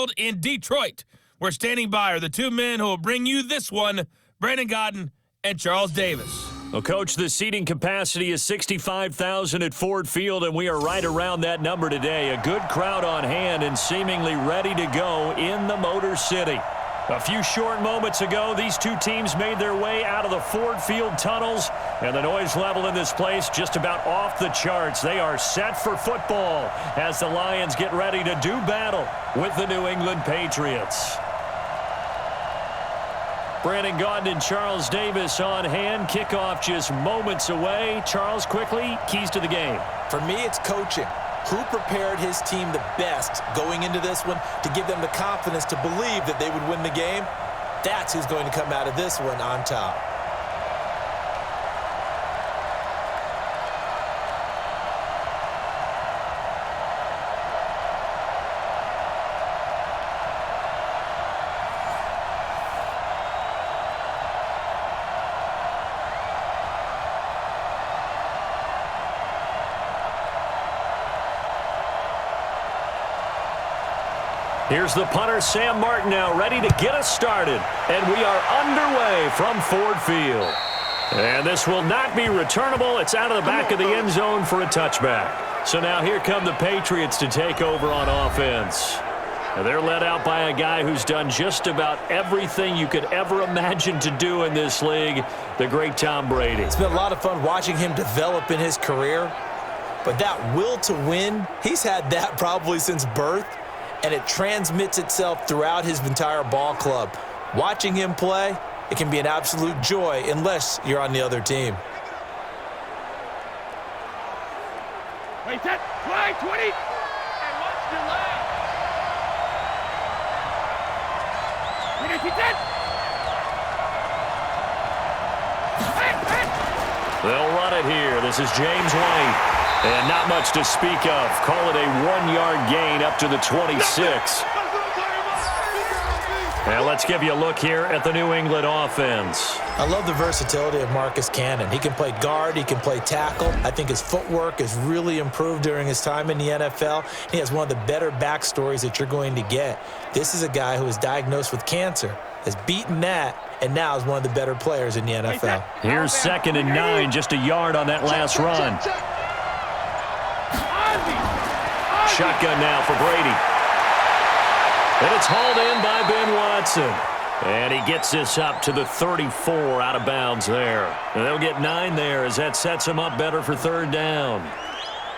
Field in Detroit. We're standing by are the two men who will bring you this one, Brandon Godden and Charles Davis. Well, Coach, the seating capacity is 65,000 at Ford Field, and we are right around that number today. A good crowd on hand and seemingly ready to go in the Motor City. A few short moments ago, these two teams made their way out of the Ford Field tunnels, and the noise level in this place just about off the charts. They are set for football as the Lions get ready to do battle with the New England Patriots. Brandon Godden and Charles Davis on hand. Kickoff just moments away. Charles, quickly, keys to the game. For me, it's coaching. Who prepared his team the best going into this one to give them the confidence to believe that they would win the game? That's who's going to come out of this one on top. Here's the punter, Sam Martin, now ready to get us started. And we are underway from Ford Field. And this will not be returnable. It's out of the back of the end zone for a touchback. So now here come the Patriots to take over on offense. And they're led out by a guy who's done just about everything you could ever imagine to do in this league, the great Tom Brady. It's been a lot of fun watching him develop in his career. But that will to win, he's had that probably since birth. And it transmits itself throughout his entire ball club. Watching him play, it can be an absolute joy unless you're on the other team. Wait, set, play, 20, and watch the leg. 20, They'll run it here. This is James White. And not much to speak of. Call it a 1-yard gain up to the 26. Now let's give you a look here at the New England offense. I love the versatility of Marcus Cannon. He can play guard, he can play tackle. I think his footwork has really improved during his time in the NFL. He has one of the better backstories that you're going to get. This is a guy who was diagnosed with cancer, has beaten that, and now is one of the better players in the NFL. Here's 2nd and 9, just a yard on that last run. Shotgun now for Brady. And it's hauled in by Ben Watson. And he gets this up to the 34 out of bounds there. And they'll get 9 there as that sets him up better for 3rd down.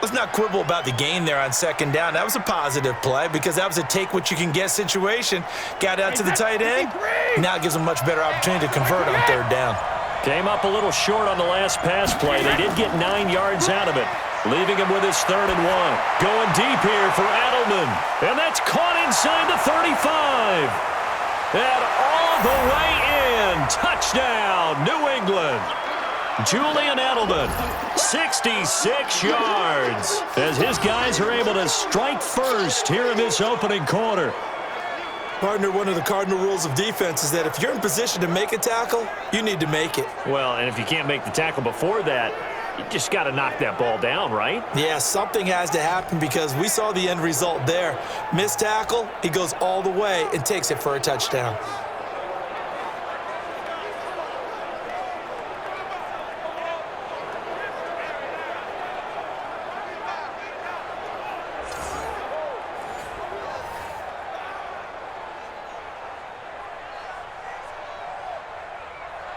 Let's not quibble about the gain there on 2nd down. That was a positive play because that was a take-what-you-can-get situation. Got out to the tight end. Now it gives them a much better opportunity to convert on 3rd down. Came up a little short on the last pass play. They did get 9 yards out of it, leaving him with his 3rd and 1. Going deep here for Edelman. And that's caught inside the 35. And all the way in. Touchdown, New England. Julian Edelman, 66 yards. As his guys are able to strike first here in this opening quarter. Partner, one of the cardinal rules of defense is that if you're in position to make a tackle, you need to make it. Well, and if you can't make the tackle before that, you just got to knock that ball down, right? Yeah, something has to happen because we saw the end result there. Missed tackle, he goes all the way and takes it for a touchdown.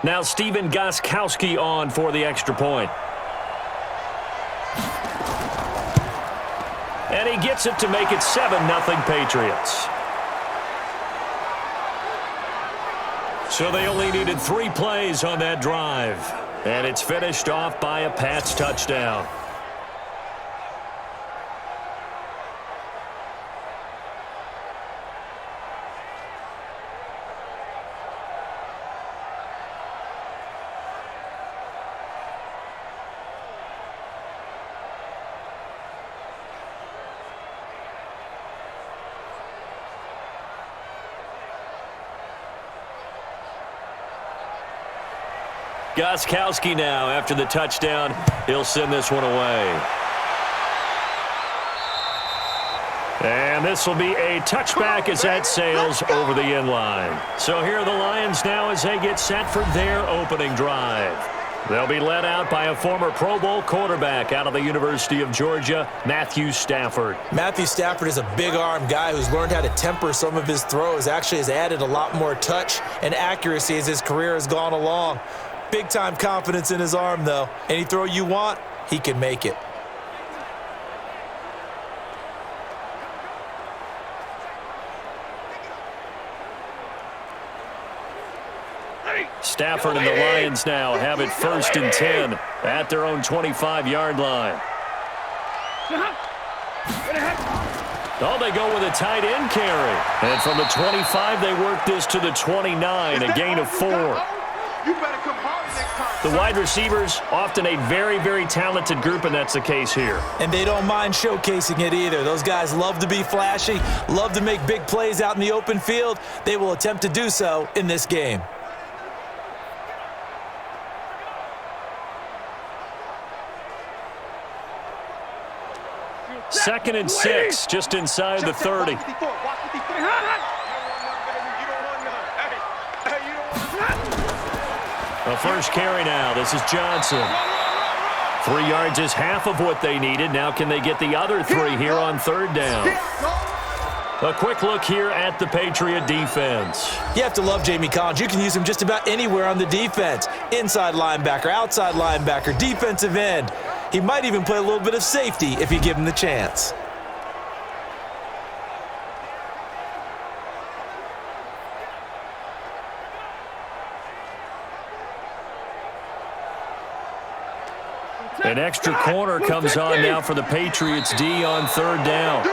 Now Stephen Gostkowski on for the extra point. And he gets it to make it 7-0 Patriots. So they only needed 3 plays on that drive. And it's finished off by a Pats touchdown. Gostkowski now, after the touchdown, he'll send this one away. And And this will be a touchback as that sails over the end line. So here are the Lions now as they get set for their opening drive. They'll be led out by a former Pro Bowl quarterback out of the University of Georgia, Matthew Stafford. Matthew Stafford is a big-arm guy who's learned how to temper some of his throws. Actually has added a lot more touch and accuracy as his career has gone along. Big-time confidence in his arm, though. Any throw you want, he can make it. Stafford and the Lions now have it 1st and 10 at their own 25-yard line. Oh, they go with a tight end carry. And from the 25, they work this to the 29, a gain of 4. The wide receivers, often a very, very talented group, and that's the case here. And they don't mind showcasing it either. Those guys love to be flashy, love to make big plays out in the open field. They will attempt to do so in this game. Second and 6, just inside the 30. The first carry now. This is Johnson. 3 yards is half of what they needed. Now can they get the other 3 here on 3rd down? A quick look here at the Patriot defense. You have to love Jamie Collins. You can use him just about anywhere on the defense. Inside linebacker, outside linebacker, defensive end. He might even play a little bit of safety if you give him the chance. An extra corner comes on now for the Patriots D on 3rd down.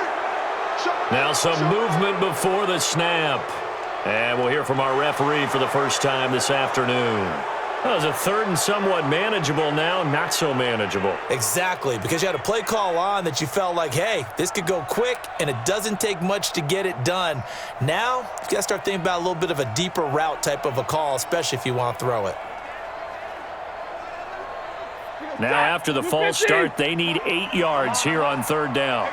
Now some movement before the snap. And we'll hear from our referee for the first time this afternoon. That was a 3rd and somewhat manageable, now not so manageable. Exactly, because you had a play call on that you felt like, hey, this could go quick, and it doesn't take much to get it done. Now, you got to start thinking about a little bit of a deeper route type of a call, especially if you want to throw it. Now after the false start, they need 8 yards here on 3rd down.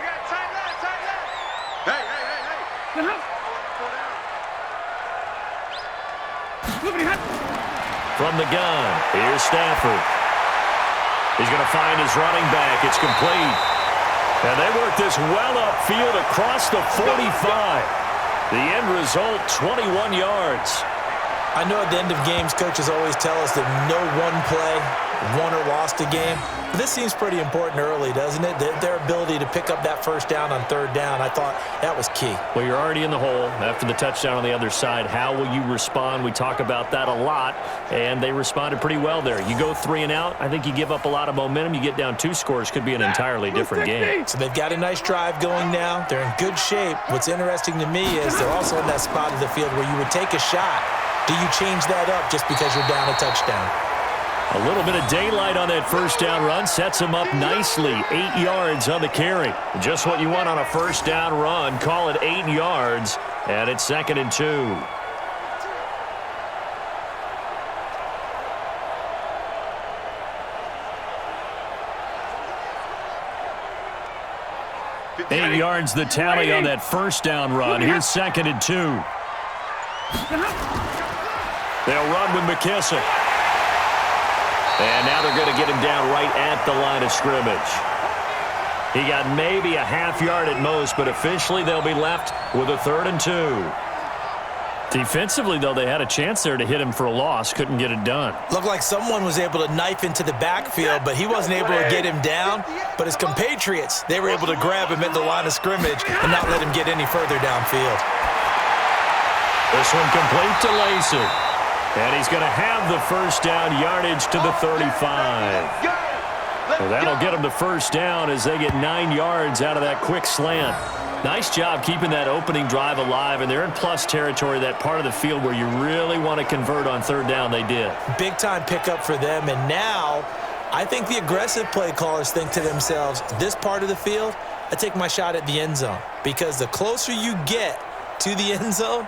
From the gun, here's Stafford. He's going to find his running back. It's complete. And they work this well upfield across the 45. The end result, 21 yards. I know at the end of games, coaches always tell us that no one play won or lost a game. But this seems pretty important early, doesn't it? Their ability to pick up that first down on 3rd down, I thought that was key. Well, you're already in the hole after the touchdown on the other side. How will you respond? We talk about that a lot, and they responded pretty well there. You go 3 and out, I think you give up a lot of momentum. You get down 2 scores, could be an entirely different game. So they've got a nice drive going now. They're in good shape. What's interesting to me is they're also in that spot of the field where you would take a shot. Do you change that up just because you're down a touchdown? A little bit of daylight on that first down run sets him up nicely. 8 yards on the carry. Just what you want on a first down run. Call it 8 yards, and it's 2nd and 2. Eight yards the tally on that first down run. Here's 2nd and 2. They'll run with McKissick. And now they're going to get him down right at the line of scrimmage. He got maybe a half yard at most, but officially they'll be left with a 3rd and 2. Defensively, though, they had a chance there to hit him for a loss. Couldn't get it done. Looked like someone was able to knife into the backfield, but he wasn't able to get him down. But his compatriots, they were able to grab him at the line of scrimmage and not let him get any further downfield. This one complete to Lacey. And he's going to have the first down yardage to the 35. Well, that'll get him the first down as they get 9 yards out of that quick slant. Nice job keeping that opening drive alive, and they're in plus territory, that part of the field where you really want to convert on 3rd down. They did. Big-time pickup for them, and now I think the aggressive play callers think to themselves, this part of the field, I take my shot at the end zone, because the closer you get to the end zone,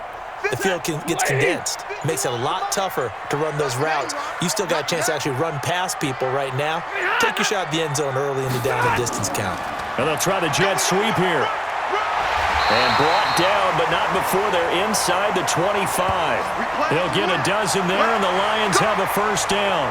the field gets condensed. Makes it a lot tougher to run those routes. You still got a chance to actually run past people right now. Take your shot at the end zone early in the down and distance count. And they'll try the jet sweep here. And brought down, but not before they're inside the 25. They'll get a dozen there, and the Lions have a first down.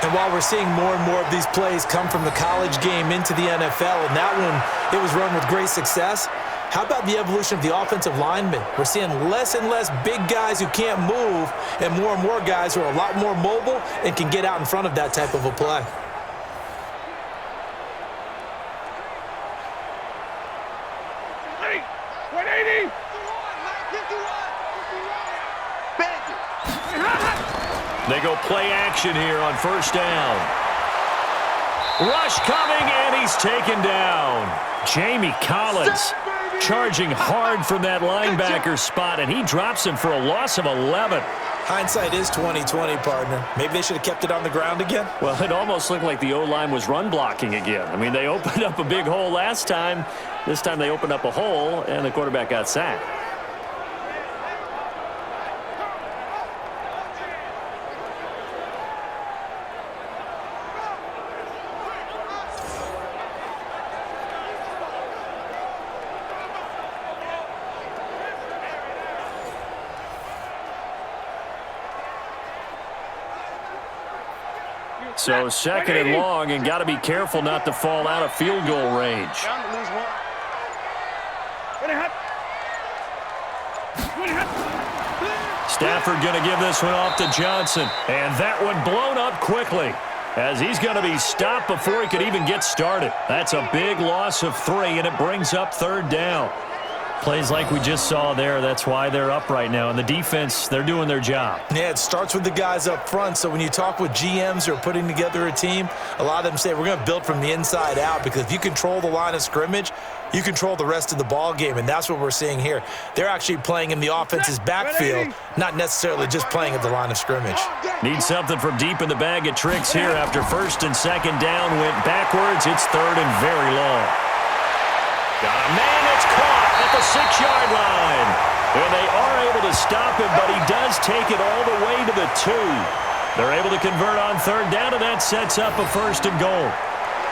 And while we're seeing more and more of these plays come from the college game into the NFL, and that one, it was run with great success, how about the evolution of the offensive linemen? We're seeing less and less big guys who can't move and more guys who are a lot more mobile and can get out in front of that type of a play. They go play action here on first down. Rush coming, and he's taken down. Jamie Collins charging hard from that linebacker spot, and he drops him for a loss of 11. Hindsight is 20/20, partner. Maybe they should have kept it on the ground again. Well, it almost looked like the O-line was run blocking again. I mean, they opened up a big hole last time. This time they opened up a hole, and the quarterback got sacked. So second and long, and got to be careful not to fall out of field goal range. Stafford going to give this one off to Johnson. And that one blown up quickly, as he's going to be stopped before he could even get started. That's a big loss of 3, and it brings up third down. Plays like we just saw there, that's why they're up right now. And the defense, they're doing their job. Yeah, it starts with the guys up front. So when you talk with GMs who are putting together a team, a lot of them say we're going to build from the inside out, because if you control the line of scrimmage, you control the rest of the ball game, and that's what we're seeing here. They're actually playing in the offense's backfield, not necessarily just playing at the line of scrimmage. Need something from deep in the bag of tricks here. After first and second down went backwards, it's third and very long. Got a man that's caught at the 6-yard line. And they are able to stop him, but he does take it all the way to the 2. They're able to convert on third down, and that sets up a first and goal.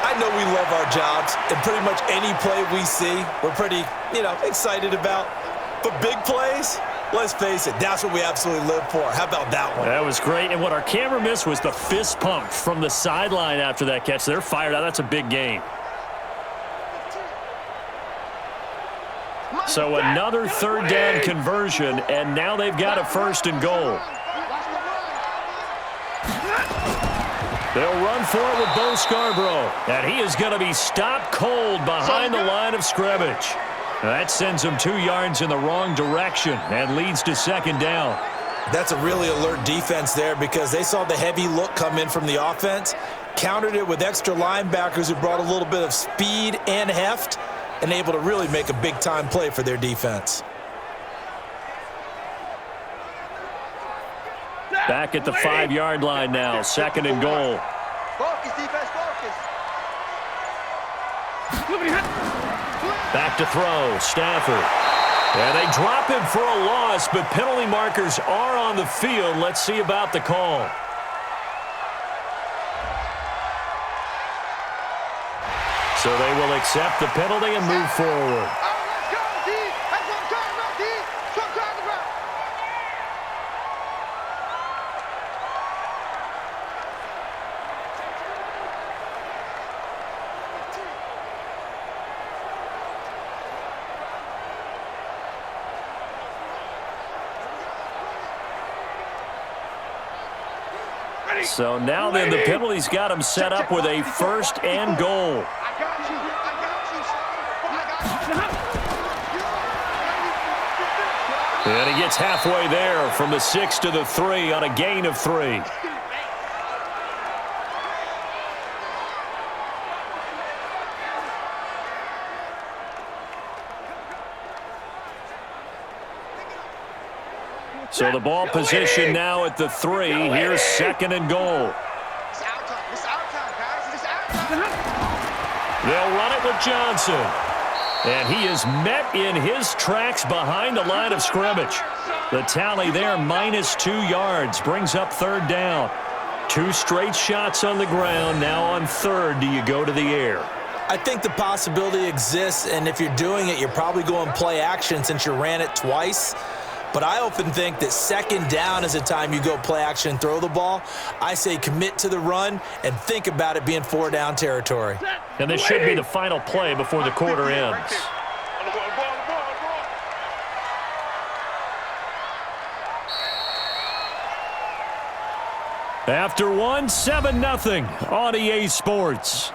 I know we love our jobs, and pretty much any play we see, we're pretty, excited about. But big plays, let's face it, that's what we absolutely live for. How about that one? That was great, and what our camera missed was the fist pump from the sideline after that catch. They're fired out. That's a big game. So another third down conversion, and now they've got a first and goal. They'll run for it with Bo Scarborough, and he is going to be stopped cold behind the line of scrimmage. That sends him 2 yards in the wrong direction and leads to second down. That's a really alert defense there, because they saw the heavy look come in from the offense, countered it with extra linebackers who brought a little bit of speed and heft, and able to really make a big-time play for their defense. Back at the 5-yard line now, second and goal. Focus, defense, focus. Back to throw, Stafford. And they drop him for a loss, but penalty markers are on the field. Let's see about the call. So they will accept the penalty and move forward. So now then the penalty's got him set up with a first and goal. And he gets halfway there from the 6 to the 3 on a gain of 3. So the ball position now at the 3. Here's second and goal. They'll run it with Johnson. And he is met in his tracks behind the line of scrimmage. The tally there, -2 yards, brings up third down. 2 straight shots on the ground. Now on third, do you go to the air? I think the possibility exists, and if you're doing it, you're probably going play action since you ran it twice. But I often think that second down is the time you go play action and throw the ball. I say commit to the run and think about it being 4-down territory. And this should be the final play before the quarter ends. After one, 7-0 on EA Sports.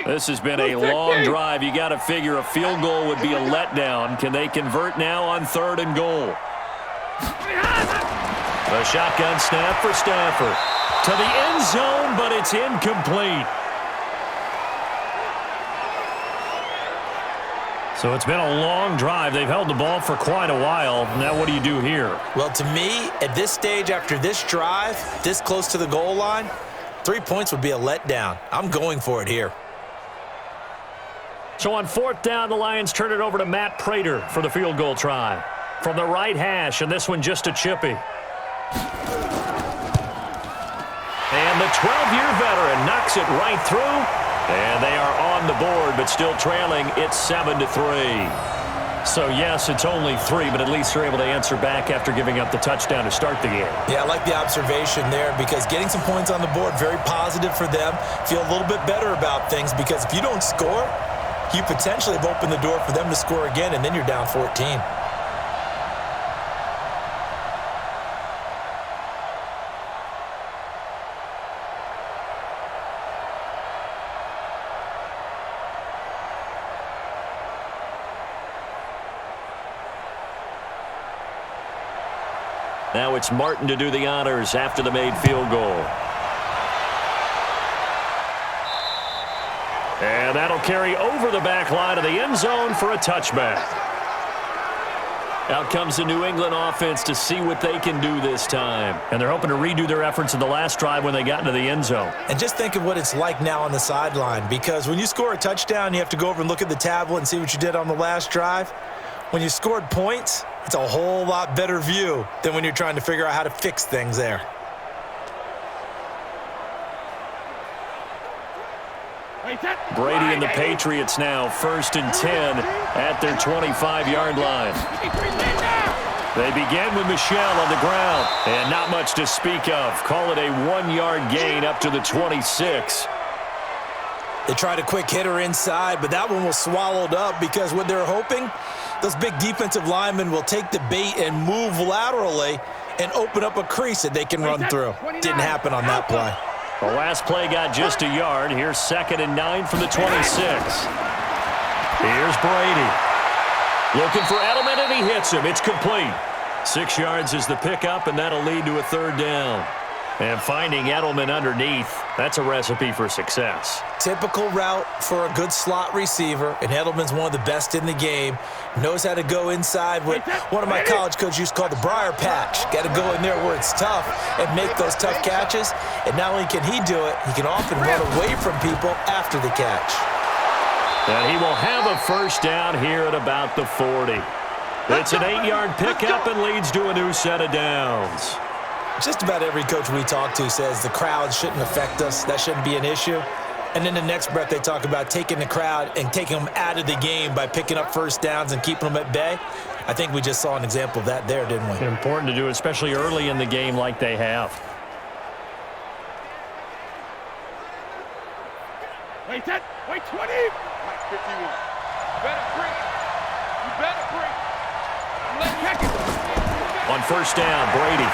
This has been a long drive. You got to figure a field goal would be a letdown. Can they convert now on 3rd and goal? A shotgun snap for Stafford. To the end zone, but it's incomplete. So it's been a long drive. They've held the ball for quite a while. Now what do you do here? Well, to me, at this stage, after this drive, this close to the goal line, 3 points would be a letdown. I'm going for it here. So on 4th down, the Lions turn it over to Matt Prater for the field goal try. From the right hash, and this one just a chippy. And the 12-year veteran knocks it right through. And they are on the board, but still trailing. It's 7-3. So, yes, it's only 3, but at least they're able to answer back after giving up the touchdown to start the game. Yeah, I like the observation there because getting some points on the board, very positive for them. Feel a little bit better about things because if you don't score, you potentially have opened the door for them to score again, and then you're down 14. Now it's Martin to do the honors after the made field goal. And that'll carry over the back line of the end zone for a touchback. Out comes the New England offense to see what they can do this time. And they're hoping to redo their efforts in the last drive when they got into the end zone. And just think of what it's like now on the sideline, because when you score a touchdown, you have to go over and look at the tablet and see what you did on the last drive. When you scored points, it's a whole lot better view than when you're trying to figure out how to fix things there. Brady and the Patriots now 1st and 10 at their 25-yard line. They begin with Michel on the ground, and not much to speak of. Call it a 1-yard gain up to the 26. They tried a quick hitter inside, but that one was swallowed up because what they're hoping, those big defensive linemen will take the bait and move laterally and open up a crease that they can run through. Didn't happen on that play. The last play got just a yard. Here's 2nd and 9 from the 26. Here's Brady. Looking for Edelman, and he hits him. It's complete. 6 yards is the pickup, and that'll lead to a 3rd down. And finding Edelman underneath, that's a recipe for success. Typical route for a good slot receiver, and Edelman's one of the best in the game. Knows how to go inside what one of my college coaches used to call the briar patch. Got to go in there where it's tough and make those tough catches. And not only can he do it, he can often run away from people after the catch. And he will have a 1st down here at about the 40. It's an 8-yard pickup and leads to a new set of downs. Just about every coach we talk to says the crowd shouldn't affect us. That shouldn't be an issue. And in the next breath, they talk about taking the crowd and taking them out of the game by picking up 1st downs and keeping them at bay. I think we just saw an example of that there, didn't we? Important to do, especially early in the game like they have. Wait 10, wait 20. Like 51. You better bring it. You better bring it. Let's check it. On 1st down, Brady.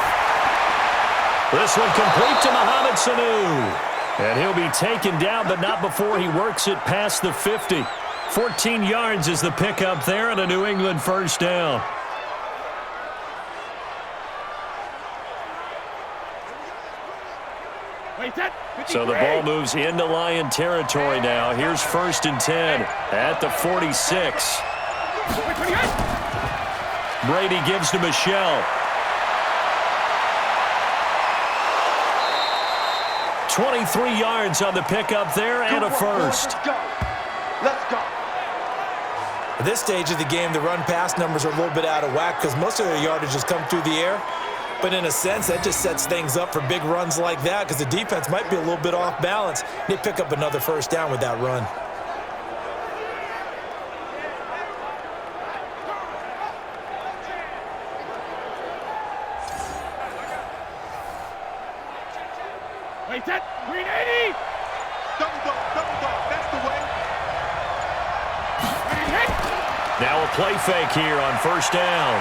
This one complete to Mohamed Sanu. And he'll be taken down, but not before he works it past the 50. 14 yards is the pickup there and a New England 1st down. So the ball moves into Lion territory now. Here's 1st and 10 at the 46. Brady gives to Michel. 23 yards on the pickup there and a first. Let's go. Let's go. At this stage of the game, the run-pass numbers are a little bit out of whack because most of their yardage has come through the air. But in a sense, that just sets things up for big runs like that because the defense might be a little bit off balance. They pick up another first down with that run. Wait, that 380. Double dog, that's the way. Now a play fake here on first down.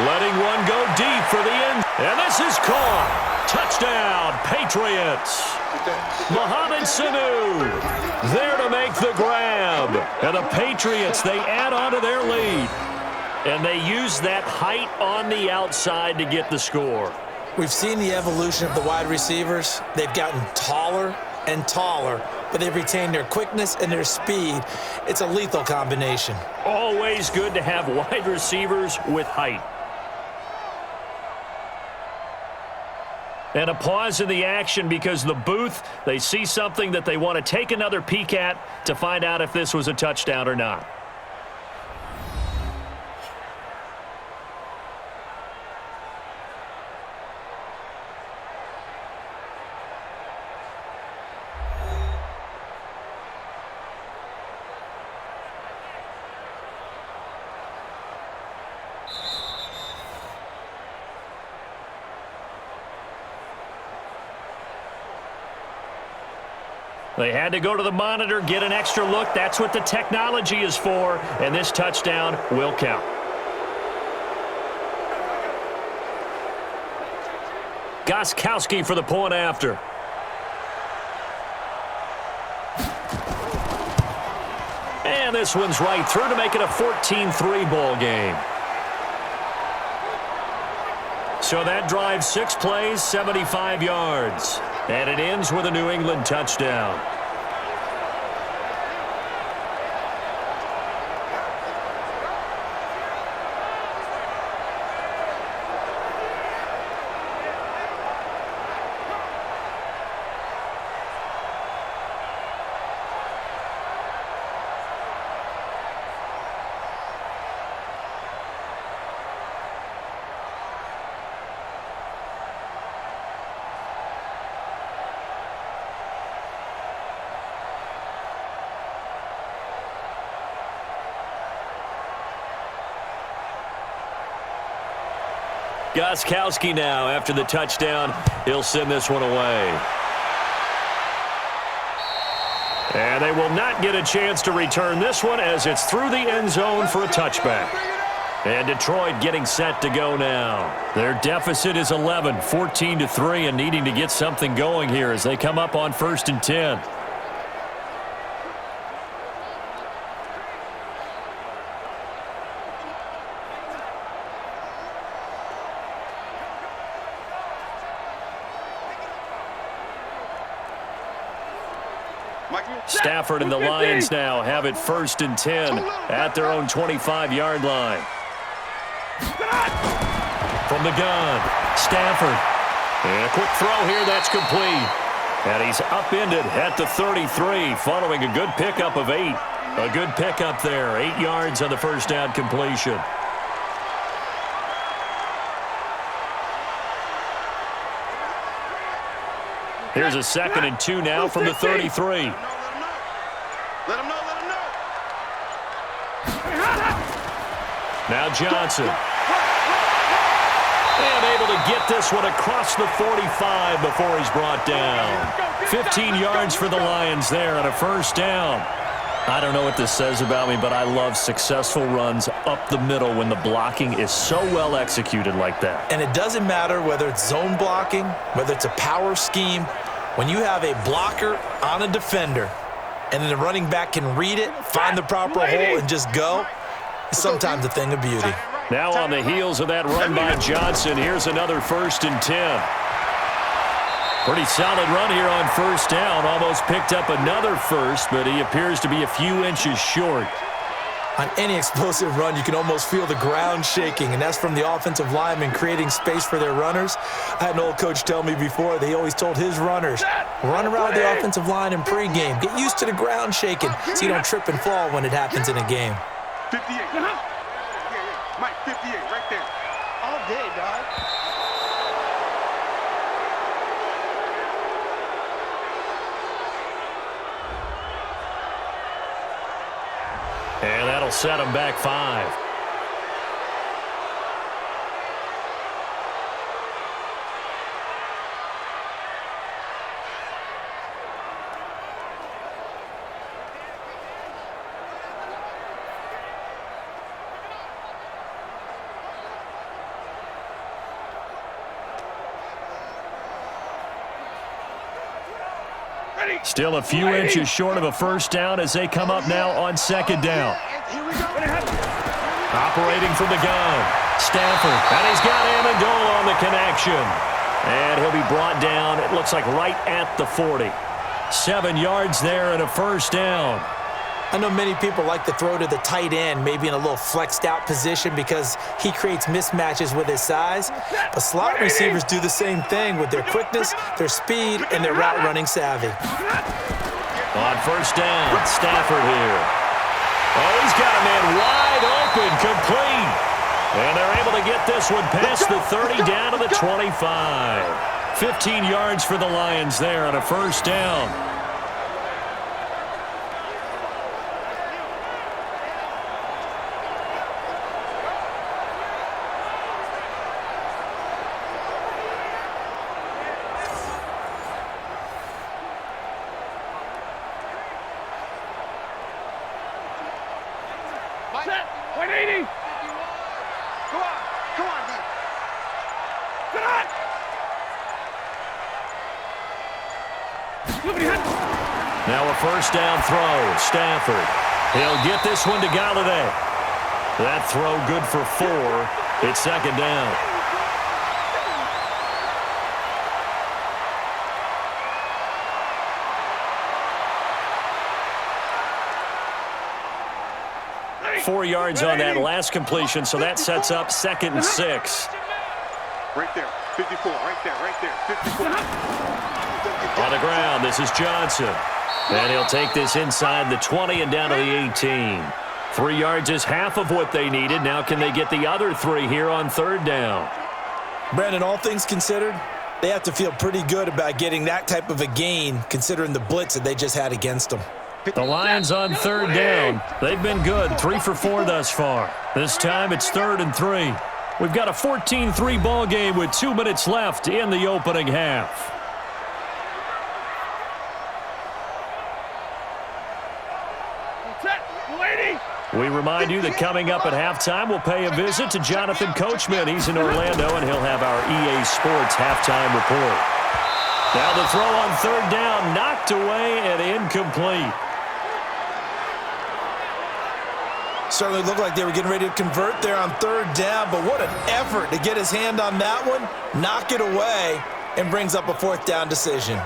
Letting one go deep for the end. And this is caught. Touchdown, Patriots. Mohamed Sanu there to make the grab. And the Patriots, they add on to their lead. And they use that height on the outside to get the score. We've seen the evolution of the wide receivers. They've gotten taller and taller, but they've retained their quickness and their speed. It's a lethal combination. Always good to have wide receivers with height. And a pause in the action because the booth, they see something that they want to take another peek at to find out if this was a touchdown or not. They had to go to the monitor, get an extra look. That's what the technology is for, and this touchdown will count. Gronkowski for the point after. And this one's right through to make it a 14-3 ball game. So that drives 6 plays, 75 yards. And it ends with a New England touchdown. Gronkowski now, after the touchdown, he'll send this one away. And they will not get a chance to return this one as it's through the end zone for a touchback. And Detroit getting set to go now. Their deficit is 11, 14-3, and needing to get something going here as they come up on 1st and 10. Stafford and the Lions now have it 1st and 10 at their own 25-yard line. From the gun, Stafford. And a quick throw here, that's complete. And he's upended at the 33 following a good pickup of 8. A good pickup there, 8 yards on the first down completion. Here's a 2nd and 2 now from the 33. Let him know. Now Johnson. And able to get this one across the 45 before he's brought down. 15 yards for the Lions there on a first down. I don't know what this says about me, but I love successful runs up the middle when the blocking is so well executed like that. And it doesn't matter whether it's zone blocking, whether it's a power scheme. When you have a blocker on a defender and then the running back can read it, find the proper hole, and just go, it's sometimes a thing of beauty. Now on the heels of that run by Johnson, here's another 1st and 10. Pretty solid run here on first down. Almost picked up another first, but he appears to be a few inches short. On any explosive run, you can almost feel the ground shaking, and that's from the offensive linemen creating space for their runners. I had an old coach tell me before, they always told his runners, run around the offensive line in pregame. Get used to the ground shaking so you don't trip and fall when it happens in a game. 58. Mike, 58, right there. All day, dog. And that'll set them back 5. Still a few inches short of a first down as they come up now on second down. Operating from the gun, Stafford, and he's got Amendola on the connection. And he'll be brought down, it looks like right at the 40. 7 yards there and a first down. I know many people like to throw to the tight end, maybe in a little flexed out position because he creates mismatches with his size. But slot receivers do the same thing with their quickness, their speed, and their route running savvy. On first down, Stafford here. Oh, he's got a man wide open, complete. And they're able to get this one past the 30 down to the 25. 15 yards for the Lions there on a first down. Set. 180. Come on, D. Sit on. Now a first down throw, Stafford. He'll get this one to Galladay. That throw good for 4. It's second down. Four yards on that last completion, so that sets up 2nd and 6. Right there. 54. Right there. 54. On the ground, this is Johnson. And he'll take this inside the 20 and down to the 18. 3 yards is half of what they needed. Now can they get the other 3 here on third down? Brandon, all things considered, they have to feel pretty good about getting that type of a gain considering the blitz that they just had against them. The Lions on third down. They've been good, 3 for 4 thus far. This time it's 3rd and 3. We've got a 14-3 ball game with 2 minutes left in the opening half. We remind you that coming up at halftime, we'll pay a visit to Jonathan Coachman. He's in Orlando, and he'll have our EA Sports halftime report. Now the throw on third down, knocked away and incomplete. Certainly looked like they were getting ready to convert there on third down, but what an effort to get his hand on that one, knock it away, and brings up a 4th down decision.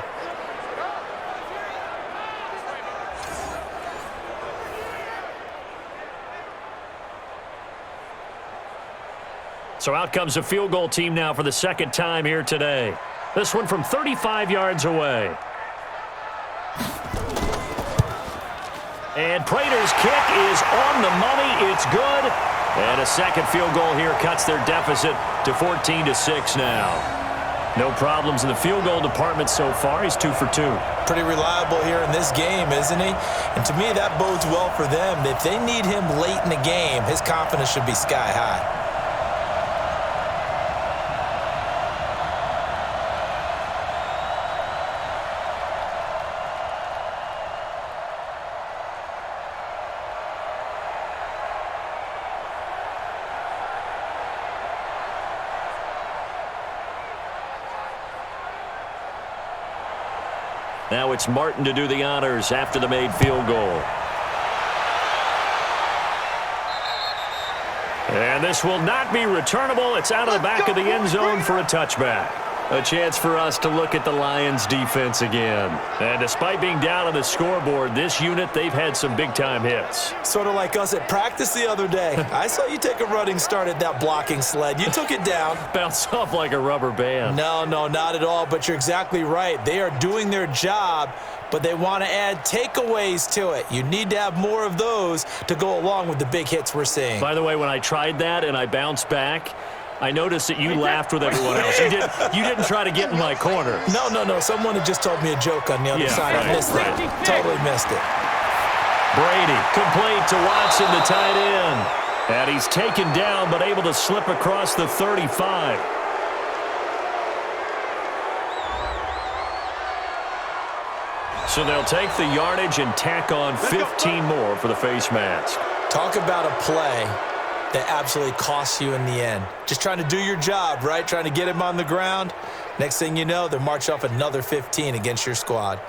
So out comes a field goal team now for the 2nd time here today. This one from 35 yards away. And Prater's kick is on the money. It's good. And a 2nd field goal here cuts their deficit to 14-6 now. No problems in the field goal department so far. He's 2 for 2. Pretty reliable here in this game, isn't he? And to me, that bodes well for them. If they need him late in the game, his confidence should be sky high. Now it's Martin to do the honors after the made field goal. And this will not be returnable. It's out of the back of the end zone for a touchback. A chance for us to look at the Lions defense again. And despite being down on the scoreboard, this unit, they've had some big-time hits. Sort of like us at practice the other day. I saw you take a running start at that blocking sled. You took it down. Bounced off like a rubber band. No, not at all, but you're exactly right. They are doing their job, but they want to add takeaways to it. You need to have more of those to go along with the big hits we're seeing. By the way, when I tried that and I bounced back, I noticed that you laughed with everyone else. You didn't try to get in my corner. No. Someone had just told me a joke on the other side. I missed it. Totally missed it. Brady, complete to Watson, the tight end. And he's taken down, but able to slip across the 35. So they'll take the yardage and tack on 15 more for the face mask. Talk about a play that absolutely costs you in the end. Just trying to do your job, right? Trying to get him on the ground. Next thing you know, they're marching off another 15 against your squad.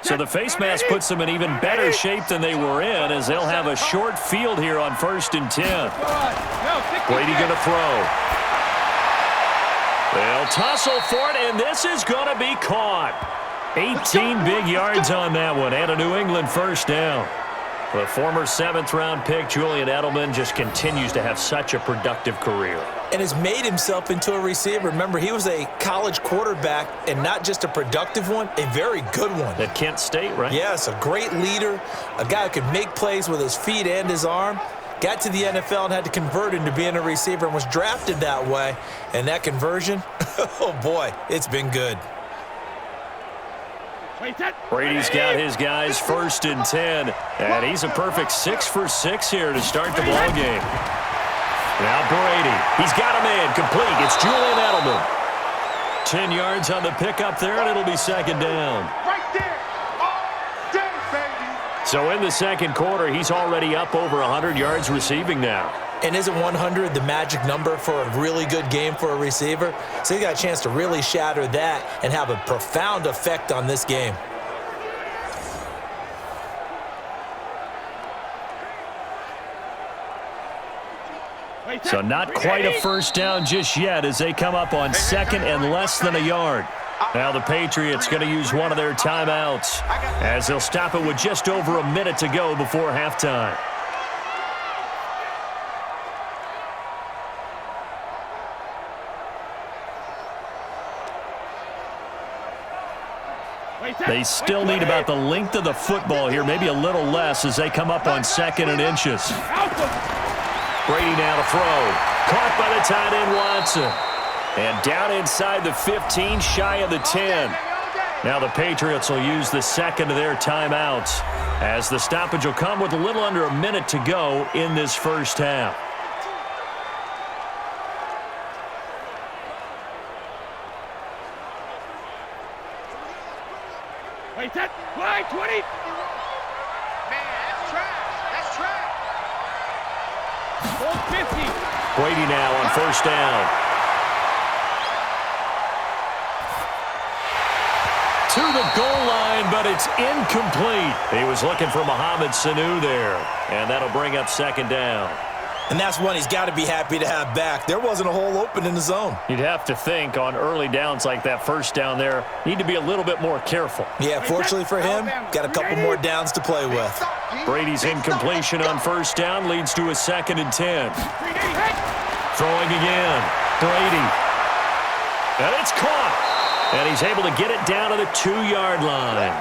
So the face mask puts them in even better shape than they were in, as they'll have a short field here on 1st and 10. Brady going to throw. They'll tussle for it, and this is going to be caught. 18 big yards on that one, and a New England first down. The former 7th-round pick, Julian Edelman, just continues to have such a productive career. And has made himself into a receiver. Remember, he was a college quarterback, and not just a productive one, a very good one. At Kent State, right? Yes, a great leader, a guy who could make plays with his feet and his arm. Got to the NFL and had to convert into being a receiver and was drafted that way. And that conversion, oh boy, it's been good. Brady's got his guys 1st and 10, and he's a perfect 6 for 6 here to start the ball game. Now Brady, he's got him in, complete. It's Julian Edelman. 10 yards on the pickup there, and it'll be 2nd down. So in the 2nd quarter, he's already up over 100 yards receiving now. And isn't 100 the magic number for a really good game for a receiver? So he got a chance to really shatter that and have a profound effect on this game. So not quite a first down just yet as they come up on 2nd and less than a yard. Now the Patriots going to use one of their timeouts as they'll stop it with just over a minute to go before halftime. They still need about the length of the football here, maybe a little less as they come up on 2nd and inches. Brady now to throw. Caught by the tight end Watson. And down inside the 15, shy of the 10. Now the Patriots will use the 2nd of their timeouts as the stoppage will come with a little under a minute to go in this first half. Wait, that fly 20. Man, that's trash. 450. Brady now on 1st down. To the goal line, but it's incomplete. He was looking for Mohamed Sanu there, and that'll bring up 2nd down. And that's one he's got to be happy to have back. There wasn't a hole open in the zone. You'd have to think on early downs like that 1st down there, need to be a little bit more careful. Yeah, fortunately for him, got a couple more downs to play with. Brady's incompletion on 1st down leads to a 2nd and 10. Throwing again. Brady. And it's caught. And he's able to get it down to the 2-yard line.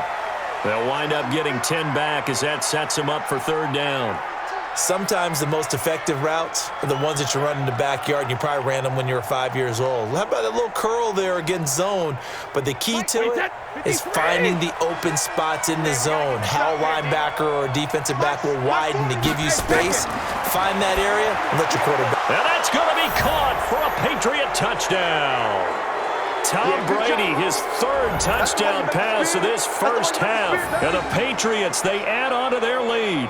They'll wind up getting 10 back as that sets him up for 3rd down. Sometimes the most effective routes are the ones that you run in the backyard, and you probably ran them when you were 5 years old. How about a little curl there against zone? But the key to it is finding the open spots in the zone. How a linebacker or a defensive back will widen to give you space. Find that area and let your quarterback. And that's going to be caught for a Patriot touchdown. Tom Brady, his 3rd touchdown pass of this first half. And the Patriots, they add on to their lead.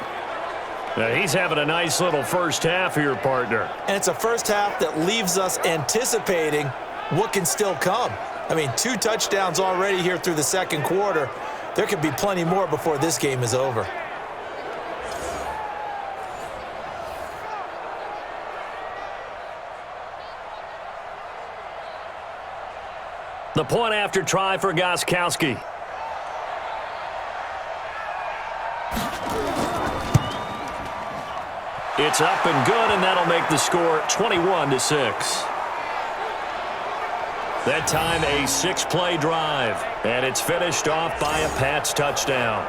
Now he's having a nice little first half here, partner. And it's a first half that leaves us anticipating what can still come. I mean, 2 touchdowns already here through the 2nd quarter. There could be plenty more before this game is over. The point after try for Gronkowski. It's up and good, and that'll make the score 21-6. That time a 6-play drive, and it's finished off by a Pats touchdown.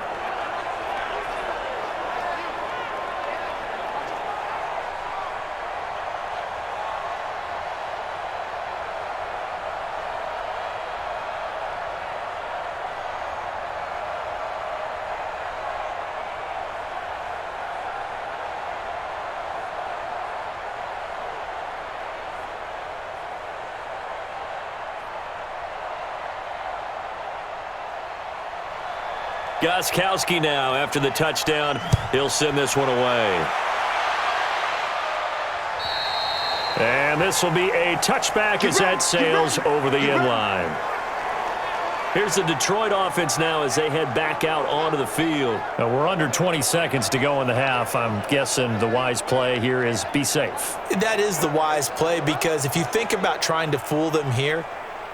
Gronkowski now after the touchdown. He'll send this one away. And this will be a touchback as that sails over the end line. Here's the Detroit offense now as they head back out onto the field. We're under 20 seconds to go in the half. I'm guessing the wise play here is be safe. That is the wise play, because if you think about trying to fool them here,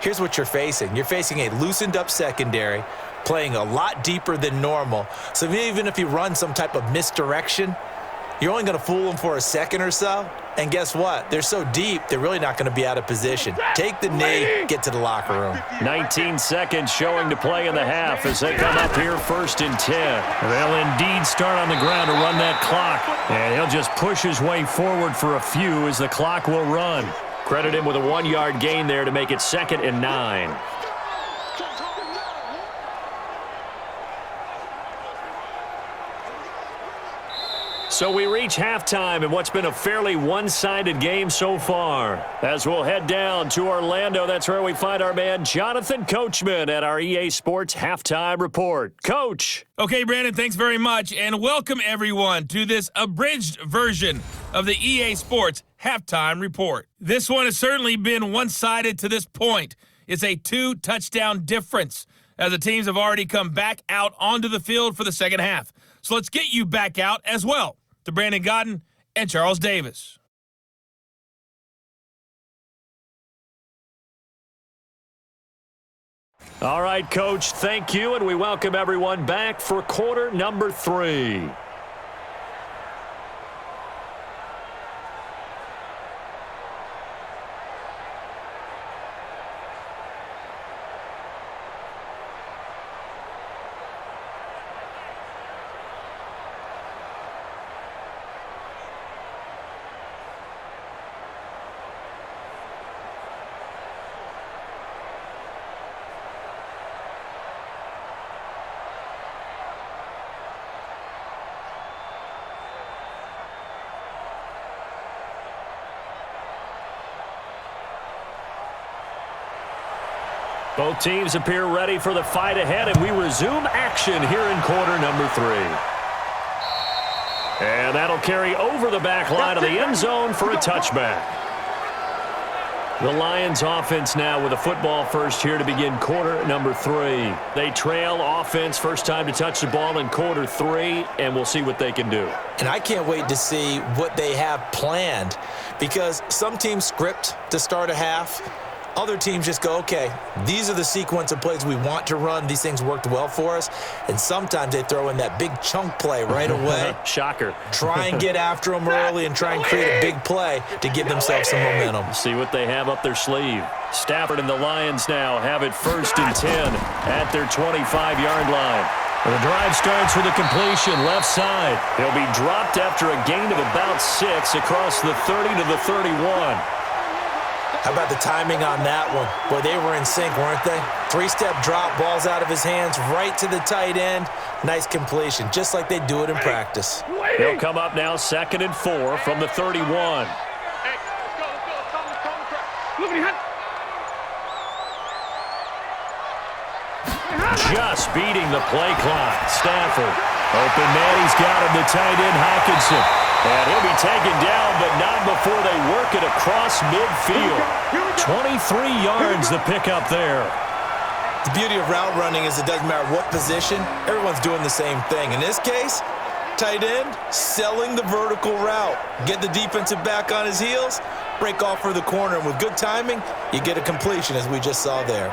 here's what you're facing. You're facing a loosened up secondary, playing a lot deeper than normal. So even if you run some type of misdirection, you're only going to fool them for a second or so. And guess what? They're so deep, they're really not going to be out of position. Take the knee, get to the locker room. 19 seconds showing to play in the half as they come up here 1st and 10. They'll indeed start on the ground to run that clock. And he'll just push his way forward for a few as the clock will run. Credit him with a 1-yard gain there to make it 2nd and 9. So we reach halftime in what's been a fairly one-sided game so far. As we'll head down to Orlando, that's where we find our man Jonathan Coachman at our EA Sports Halftime Report. Coach. Okay, Brandon, thanks very much, and welcome everyone to this abridged version of the EA Sports Halftime Report. This one has certainly been one-sided to this point. It's a 2-touchdown difference as the teams have already come back out onto the field for the second half. So let's get you back out as well to Brandon Gaudin and Charles Davis. All right, Coach, thank you, and we welcome everyone back for quarter number 3. Both teams appear ready for the fight ahead, and we resume action here in quarter number 3. And that'll carry over the back line of the end zone for a touchback. The Lions offense now with a football first here to begin quarter number 3. They trail offense first time to touch the ball in quarter 3, and we'll see what they can do. And I can't wait to see what they have planned, because some teams script to start a half. Other teams just go, okay, these are the sequence of plays we want to run. These things worked well for us. And sometimes they throw in that big chunk play right away. Shocker. Try and get after them early and try and create a big play to give themselves some momentum. See what they have up their sleeve. Stafford and the Lions now have it 1st and 10 at their 25-yard line. The drive starts with a completion left side. He'll be dropped after a gain of about 6 across the 30 to the 31. How about the timing on that one? Boy, they were in sync, weren't they? 3-step drop, ball's out of his hands, right to the tight end. Nice completion, just like they do it in practice. He'll come up now 2nd and 4 from the 31. Hey, let's go. Look at him. Just beating the play clock. Stafford. Open man, he's got him, the tight end Hawkinson. And he'll be taken down, but not before they work it across midfield. 23 yards the pickup there. The beauty of route running is it doesn't matter what position, everyone's doing the same thing. In this case, tight end, selling the vertical route. Get the defensive back on his heels, break off for the corner, and with good timing, you get a completion as we just saw there.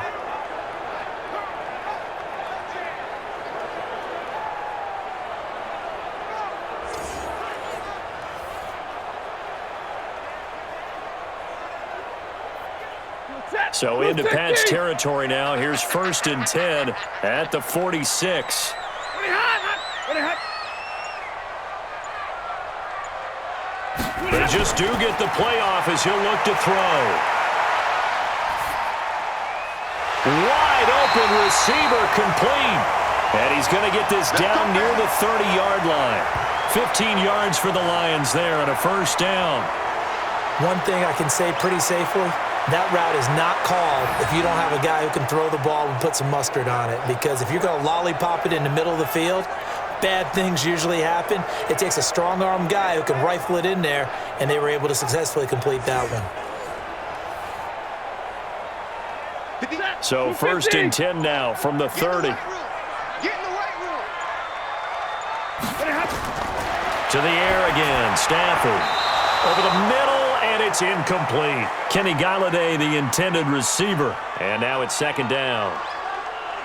So into Pat's territory now. Here's 1st and 10 at the 46. They just do get the playoff as he'll look to throw. Wide open receiver complete. And he's going to get this down near the 30-yard line. 15 yards for the Lions there on a 1st down. One thing I can say pretty safely, that route is not called if you don't have a guy who can throw the ball and put some mustard on it. Because if you're going to lollipop it in the middle of the field, bad things usually happen. It takes a strong-arm guy who can rifle it in there, and they were able to successfully complete that one. So 1st and 10 now from the 30. To the air again, Stafford. Over the middle, and it's incomplete. Kenny Galladay, the intended receiver. And now it's 2nd down.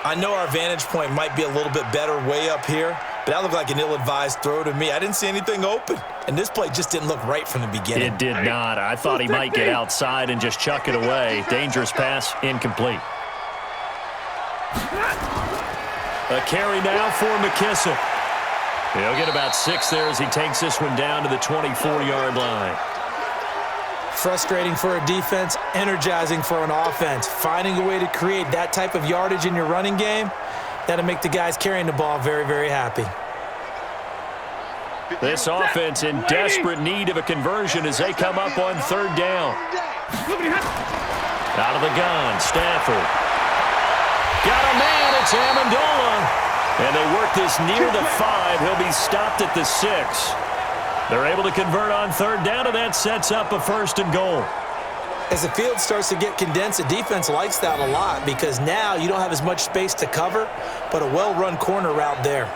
I know our vantage point might be a little bit better way up here, but that looked like an ill-advised throw to me. I didn't see anything open, and this play just didn't look right from the beginning. It did not. I thought he might get outside and just chuck it away. Dangerous pass, incomplete. A carry now for McKissick. He'll get about 6 there as he takes this one down to the 24-yard line. Frustrating for a defense, energizing for an offense. Finding a way to create that type of yardage in your running game, that'll make the guys carrying the ball very, very happy. This offense in desperate need of a conversion as they come up on 3rd down. Out of the gun, Stafford. Got a man, it's Amendola. And they work this near the 5. He'll be stopped at the 6. They're able to convert on 3rd down, and that sets up a 1st and goal. As the field starts to get condensed, the defense likes that a lot because now you don't have as much space to cover, but a well-run corner route there.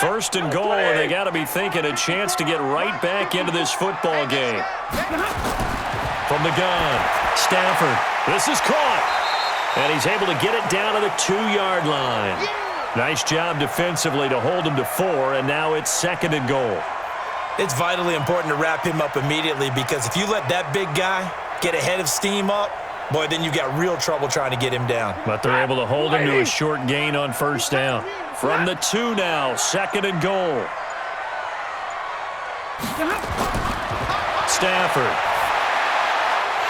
First and goal, and they got to be thinking a chance to get right back into this football game. From the gun, Stafford. This is caught. And he's able to get it down to the 2-yard line. Nice job defensively to hold him to 4, and now it's 2nd and goal. It's vitally important to wrap him up immediately because if you let that big guy get ahead of steam up, boy, then you got real trouble trying to get him down. But they're able to hold him to a short gain on 1st down. From the 2 now, 2nd and goal. Stafford.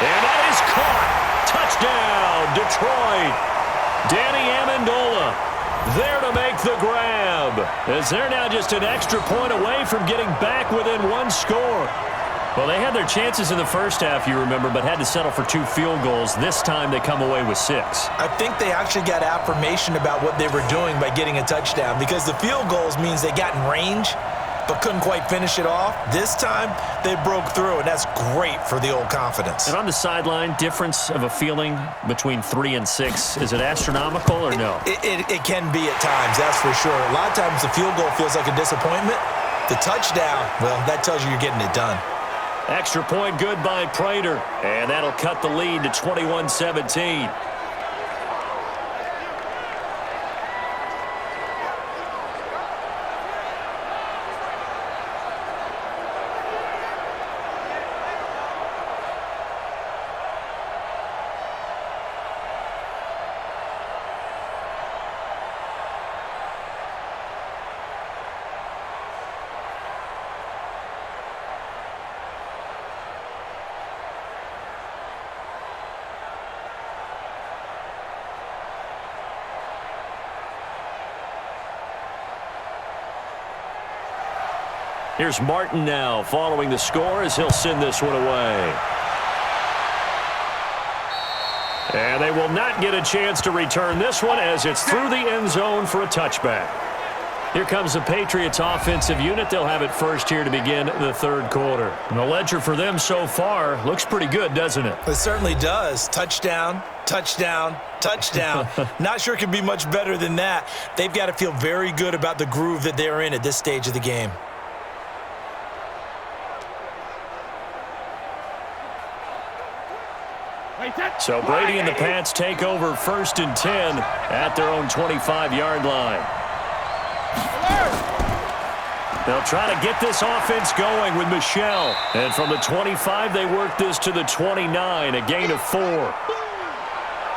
And that is caught. Touchdown, Detroit. Danny Amendola there to make the grab. As they're now just an extra point away from getting back within 1 score. Well, they had their chances in the first half, you remember, but had to settle for 2 field goals. This time they come away with 6. I think they actually got affirmation about what they were doing by getting a touchdown because the field goals means they got in range but couldn't quite finish it off. This time they broke through, and that's great for the old confidence. And on the sideline, difference of a feeling between 3 and 6, is it astronomical or no? It can be at times, that's for sure. A lot of times the field goal feels like a disappointment. The touchdown, well, that tells you you're getting it done. Extra point good by Prater, and that'll cut the lead to 21-17. Here's Martin now following the score as he'll send this one away. And they will not get a chance to return this one as it's through the end zone for a touchback. Here comes the Patriots offensive unit. They'll have it first here to begin the third quarter. And the ledger for them so far looks pretty good, doesn't it? It certainly does. Touchdown, touchdown, touchdown. Not sure it can be much better than that. They've got to feel very good about the groove that they're in at this stage of the game. So Brady and the Pats take over 1st and 10 at their own 25-yard line. They'll try to get this offense going with Michel. And from the 25, they work this to the 29, a gain of 4. Well,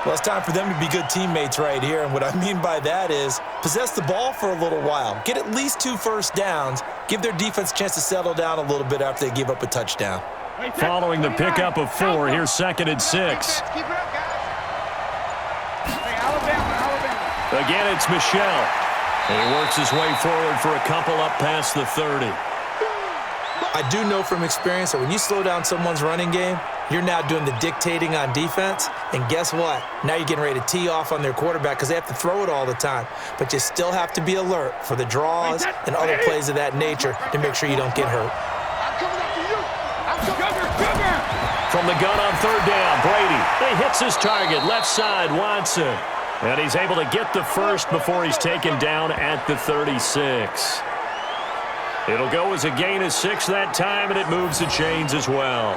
it's time for them to be good teammates right here. And what I mean by that is possess the ball for a little while. Get at least 2 first downs. Give their defense a chance to settle down a little bit after they give up a touchdown. Following the pickup of 4, here's 2nd and 6. Again, it's Michel. And he works his way forward for a couple up past the 30. I do know from experience that when you slow down someone's running game, you're now doing the dictating on defense. And guess what? Now you're getting ready to tee off on their quarterback because they have to throw it all the time. But you still have to be alert for the draws and other plays of that nature to make sure you don't get hurt. From the gun on 3rd down, Brady. He hits his target, left side, Watson. And he's able to get the first before he's taken down at the 36. It'll go as a gain of 6 that time, and it moves the chains as well.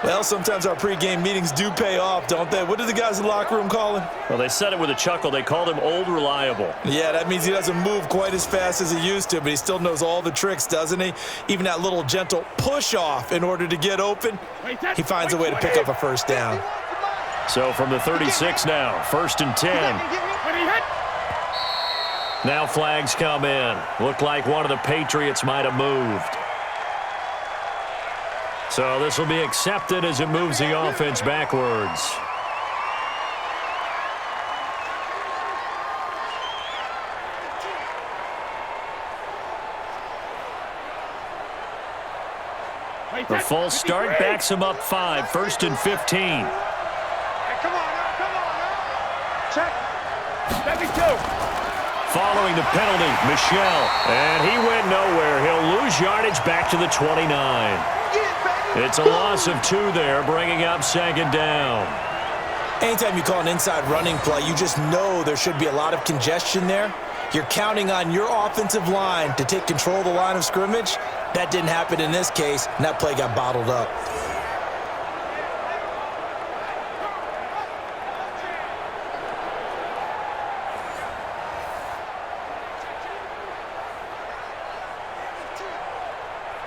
Well, sometimes our pregame meetings do pay off, don't they? What do the guys in the locker room call him? Well, they said it with a chuckle. They called him Old Reliable. Yeah, that means he doesn't move quite as fast as he used to, but he still knows all the tricks, doesn't he? Even that little gentle push-off in order to get open, he finds a way to pick up a first down. So from the 36 now, 1st and 10. Now flags come in. Looked like one of the Patriots might have moved. So this will be accepted as it moves the offense backwards. The false start backs him up 5, 1st and 15. Hey, come on now. Check. 72. Following the penalty, Michel. And he went nowhere. He'll lose yardage back to the 29. It's a loss of 2 there, bringing up 2nd down. Anytime you call an inside running play, you just know there should be a lot of congestion there. You're counting on your offensive line to take control of the line of scrimmage. That didn't happen in this case, and that play got bottled up.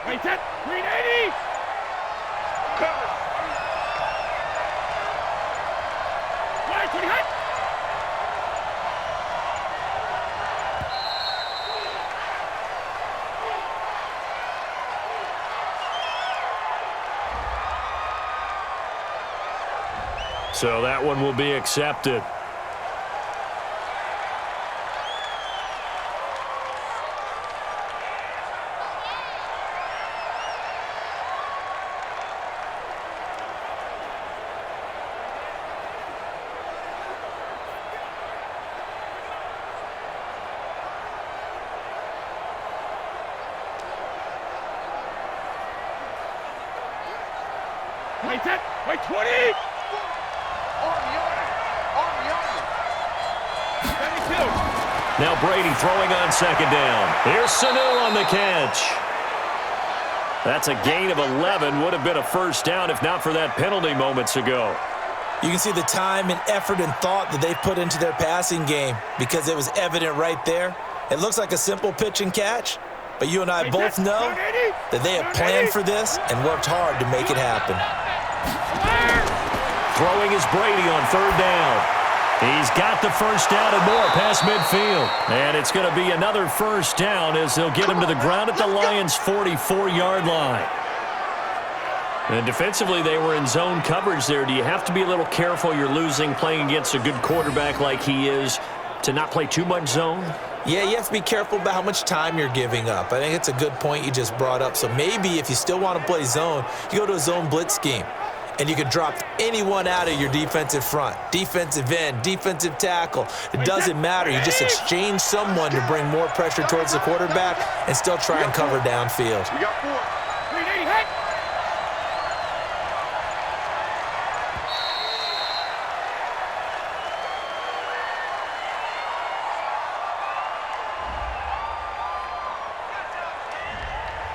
Wait, that 380. Cover. Wide, 20 hot. So that one will be accepted. Wait, that. Wait, 20. Now Brady throwing on 2nd down. Here's Sanu on the catch. That's a gain of 11. Would have been a first down if not for that penalty moments ago. You can see the time and effort and thought that they've put into their passing game because it was evident right there. It looks like a simple pitch and catch, but you and I both know that they have planned for this and worked hard to make it happen. Throwing is Brady on 3rd down. He's got the first down and more past midfield. And it's going to be another first down as they'll get him to the ground at the Lions' 44-yard line. And defensively, they were in zone coverage there. Do you have to be a little careful? You're losing playing against a good quarterback like he is to not play too much zone? Yeah, you have to be careful about how much time you're giving up. I think it's a good point you just brought up. So maybe if you still want to play zone, you go to a zone blitz scheme. and you can drop anyone out of your defensive front, defensive end, defensive tackle. It doesn't matter. You just exchange someone to bring more pressure towards the quarterback and still try and cover downfield. We got 4. 380, hey!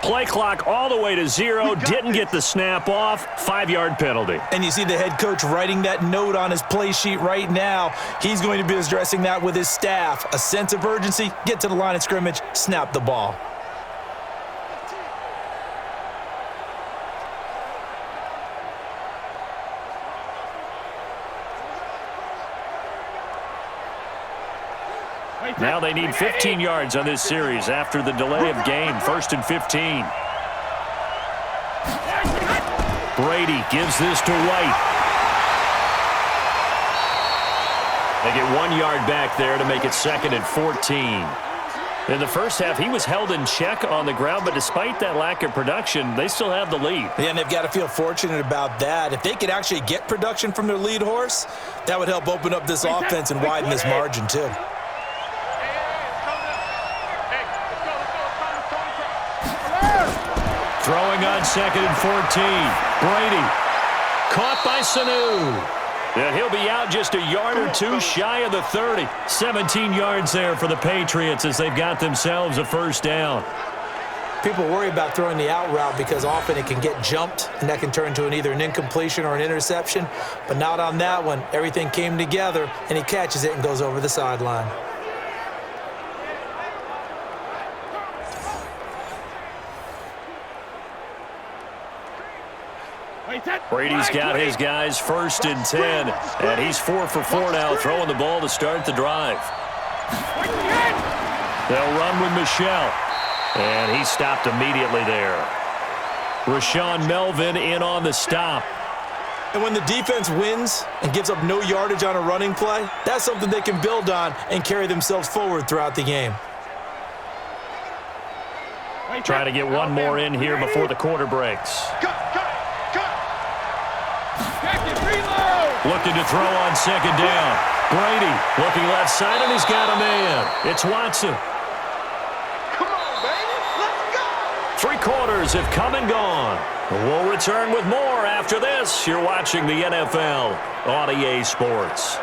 Play clock all the way to 0. Didn't get the snap off. 5-yard penalty. And you see the head coach writing that note on his play sheet right now. He's going to be addressing that with his staff. A sense of urgency, get to the line of scrimmage, snap the ball. Now they need 15 yards on this series after the delay of game. 1st and 15. Brady gives this to White. They get 1 yard back there to make it 2nd and 14. In the first half, he was held in check on the ground, but despite that lack of production, they still have the lead. Yeah, and they've got to feel fortunate about that. If they could actually get production from their lead horse, that would help open up this offense and widen this margin too. Throwing on 2nd and 14. Brady caught by Sanu. And he'll be out just a yard or two shy of the 30. 17 yards there for the Patriots as they've got themselves a first down. People worry about throwing the out route because often it can get jumped, and that can turn into either an incompletion or an interception. But not on that one. Everything came together, and he catches it and goes over the sideline. Brady's got his guys 1st and 10, and he's 4 for 4 now, throwing the ball to start the drive. They'll run with Michelle, and he stopped immediately there. Rashawn Melvin in on the stop. And when the defense wins and gives up no yardage on a running play, that's something they can build on and carry themselves forward throughout the game. Try to get one more in here before the quarter breaks. Looking to throw on 2nd down. Brady looking left side, and he's got a man. It's Watson. Come on, baby. Let's go. 3 quarters have come and gone. We'll return with more after this. You're watching the NFL on EA Sports.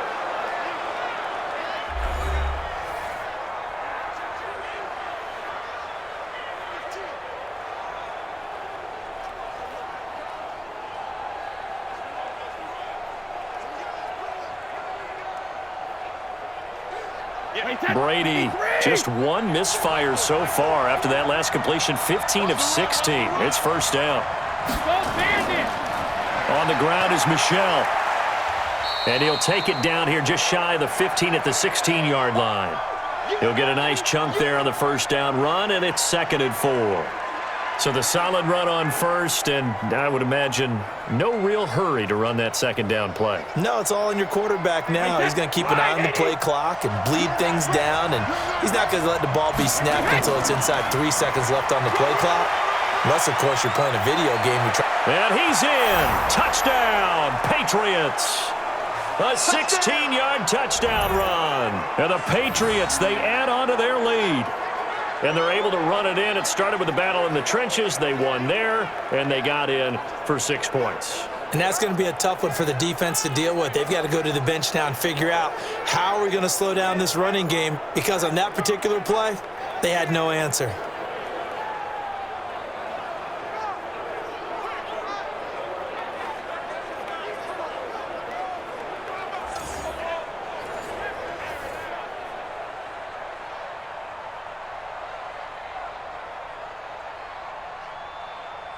Brady, just 1 misfire so far after that last completion, 15 of 16. It's first down. On the ground is Michelle. And he'll take it down here just shy of the 15 at the 16-yard line. He'll get a nice chunk there on the first down run, and it's 2nd and 4. So the solid run on first, and I would imagine no real hurry to run that 2nd down play. No, it's all in your quarterback now. He's going to keep an eye on the play clock and bleed things down, and he's not going to let the ball be snapped until it's inside 3 seconds left on the play clock. Unless, of course, you're playing a video game. And he's in. Touchdown, Patriots. A 16-yard touchdown run. And the Patriots, they add on to their lead. And they're able to run it in. It started with a battle in the trenches. They won there, and they got in for 6 points. And that's going to be a tough one for the defense to deal with. They've got to go to the bench now and figure out how are we going to slow down this running game, because on that particular play, they had no answer.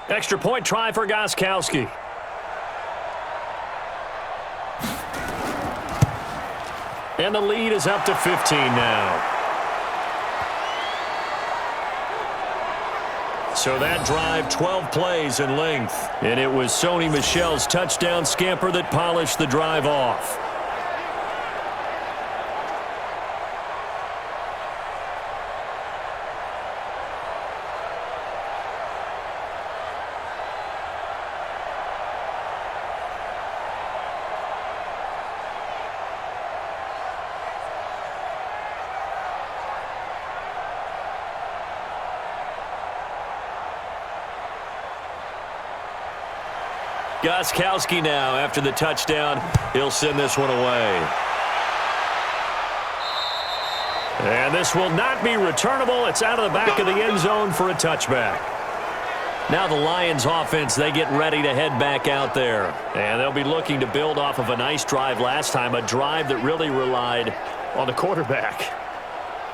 Extra point try for Gronkowski. And the lead is up to 15 now. So that drive, 12 plays in length. And it was Sony Michel's touchdown scamper that polished the drive off. Gronkowski now, after the touchdown, he'll send this one away. And this will not be returnable. It's out of the back of the end zone for a touchback. Now the Lions offense, they get ready to head back out there. And they'll be looking to build off of a nice drive last time, a drive that really relied on the quarterback.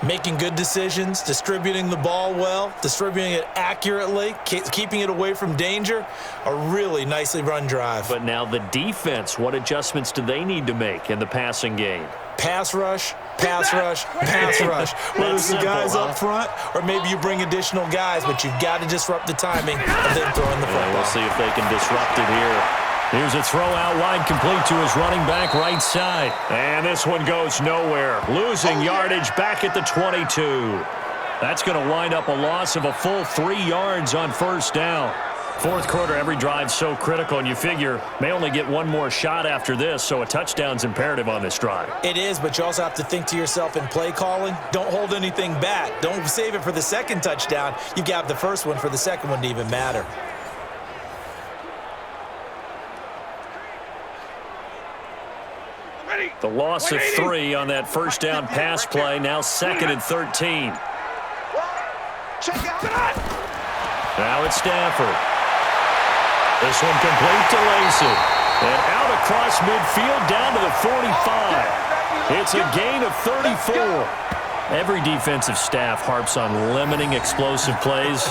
Making good decisions, distributing the ball well, distributing it accurately, keeping it away from danger. A really nicely run drive. But now the defense, what adjustments do they need to make in the passing game? Pass rush, pass rush, pass rush. Whether it's the guys up front or maybe you bring additional guys, but you've got to disrupt the timing of them throwing the football. We'll see if they can disrupt it here. Here's a throw out wide, complete to his running back right side. And this one goes nowhere. Losing yardage back at the 22. That's going to wind up a loss of a full 3 yards on first down. Fourth quarter, every drive so critical, and you figure may only get one more shot after this, so a touchdown's imperative on this drive. It is, but you also have to think to yourself in play calling, don't hold anything back. Don't save it for the second touchdown. You've got the first one for the second one to even matter. The loss of 3 on that first down pass play, now 2nd and 13. Now it's Stafford. This one complete to Lacey. And out across midfield down to the 45. It's a gain of 34. Every defensive staff harps on limiting explosive plays.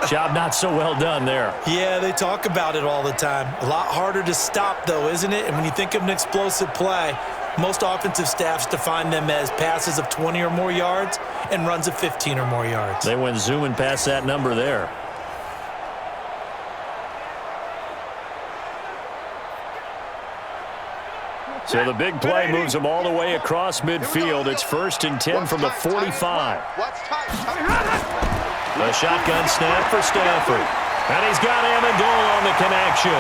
Job not so well done there. Yeah, they talk about it all the time. A lot harder to stop, though, isn't it? And when you think of an explosive play, most offensive staffs define them as passes of 20 or more yards and runs of 15 or more yards. They went zooming past that number there. So the big play moves him all the way across midfield. It's 1st and 10 from the 45. The shotgun snap for Stafford. And he's got Amendola on the connection.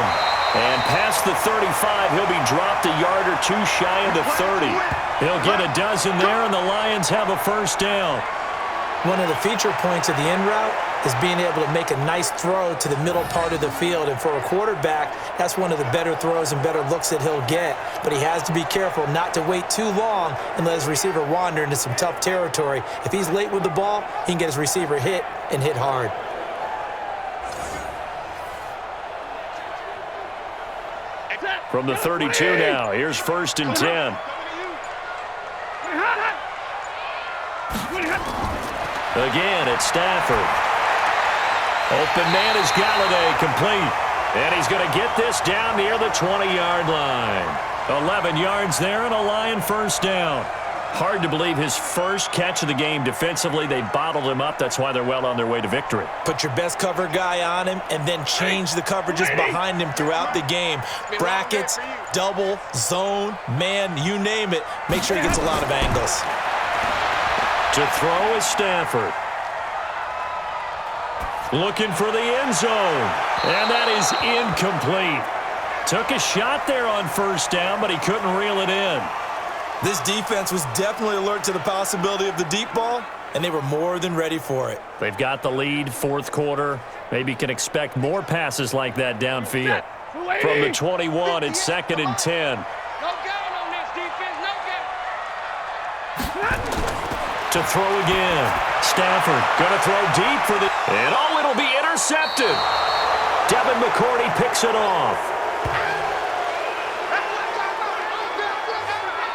And past the 35, he'll be dropped a yard or 2 shy of the 30. He'll get a dozen there, and the Lions have a first down. One of the feature points of the in route is being able to make a nice throw to the middle part of the field. And for a quarterback, that's one of the better throws and better looks that he'll get. But he has to be careful not to wait too long and let his receiver wander into some tough territory. If he's late with the ball, he can get his receiver hit and hit hard. From the 32 now, here's 1st and 10. Again, it's Stafford. Open man is Galladay, complete. And he's going to get this down near the 20-yard line. 11 yards there and a Lion first down. Hard to believe his first catch of the game defensively. They bottled him up. That's why they're well on their way to victory. Put your best cover guy on him and then change the coverages behind him throughout the game. Brackets, double, zone, man, you name it. Make sure he gets a lot of angles. To throw is Stafford. Looking for the end zone. And that is incomplete. Took a shot there on first down, but he couldn't reel it in. This defense was definitely alert to the possibility of the deep ball, and they were more than ready for it. They've got the lead, fourth quarter. Maybe can expect more passes like that downfield. From the 21, it's 2nd and 10. No gain on this defense, no gain. To throw again. Stafford going to throw deep for the... And it'll be intercepted. Devin McCourty picks it off.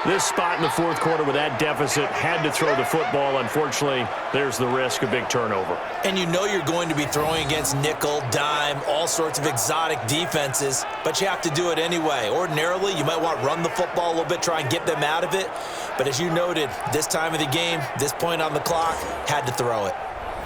This spot in the fourth quarter with that deficit, had to throw the football. Unfortunately, there's the risk of big turnover. And you know you're going to be throwing against nickel, dime, all sorts of exotic defenses, but you have to do it anyway. Ordinarily, you might want to run the football a little bit, try and get them out of it. But as you noted, this time of the game, this point on the clock, had to throw it.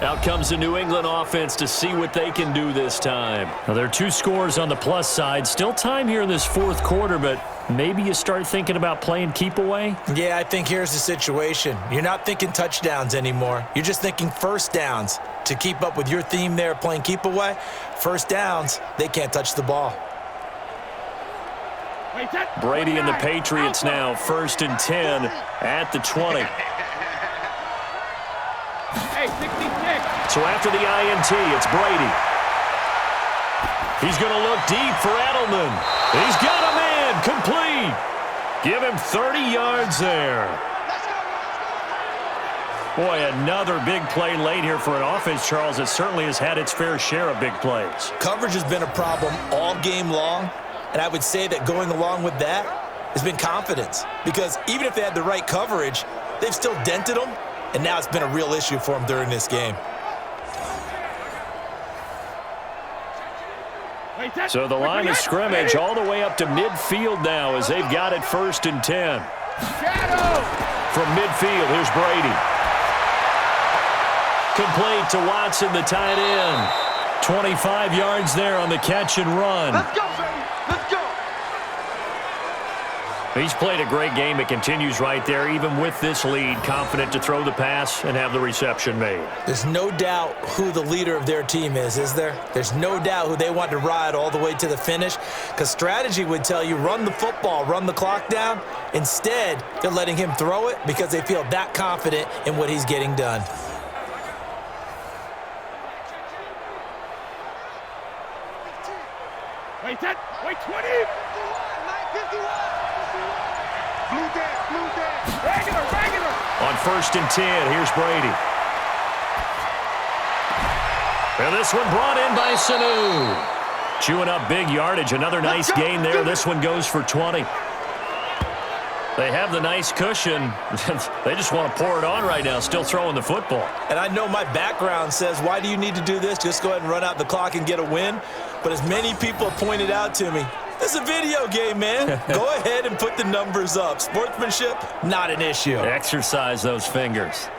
Out comes the New England offense to see what they can do this time. Now, there are 2 scores on the plus side. Still time here in this fourth quarter, but maybe you start thinking about playing keep away? Yeah, I think here's the situation. You're not thinking touchdowns anymore. You're just thinking first downs. To keep up with your theme there, playing keep away, first downs, they can't touch the ball. Brady and the Patriots now, 1st and 10 at the 20. Hey, 66. So after the INT, it's Brady. He's going to look deep for Edelman. He's got a man, complete. Give him 30 yards there. Boy, another big play late here for an offense, Charles, that certainly has had its fair share of big plays. Coverage has been a problem all game long, and I would say that going along with that has been confidence. Because even if they had the right coverage, they've still dented them, and now it's been a real issue for them during this game. So the line of scrimmage all the way up to midfield now as they've got it 1st and 10. From midfield, here's Brady. Complete to Watson, the tight end. 25 yards there on the catch and run. Let's go, baby. Let's go. He's played a great game. It continues right there, even with this lead, confident to throw the pass and have the reception made. There's no doubt who the leader of their team is there? There's no doubt who they want to ride all the way to the finish, because strategy would tell you run the football, run the clock down. Instead, they're letting him throw it because they feel that confident in what he's getting done. Wait 10. Wait 20. 51. Blue dance. Regular. On 1st and 10, here's Brady. And this one brought in by Sanu. Chewing up big yardage. Another nice gain there. This one goes for 20. They have the nice cushion. They just want to pour it on right now, still throwing the football. And I know my background says, why do you need to do this? Just go ahead and run out the clock and get a win. But as many people have pointed out to me, this is a video game, man. Go ahead and put the numbers up. Sportsmanship, not an issue. Exercise those fingers.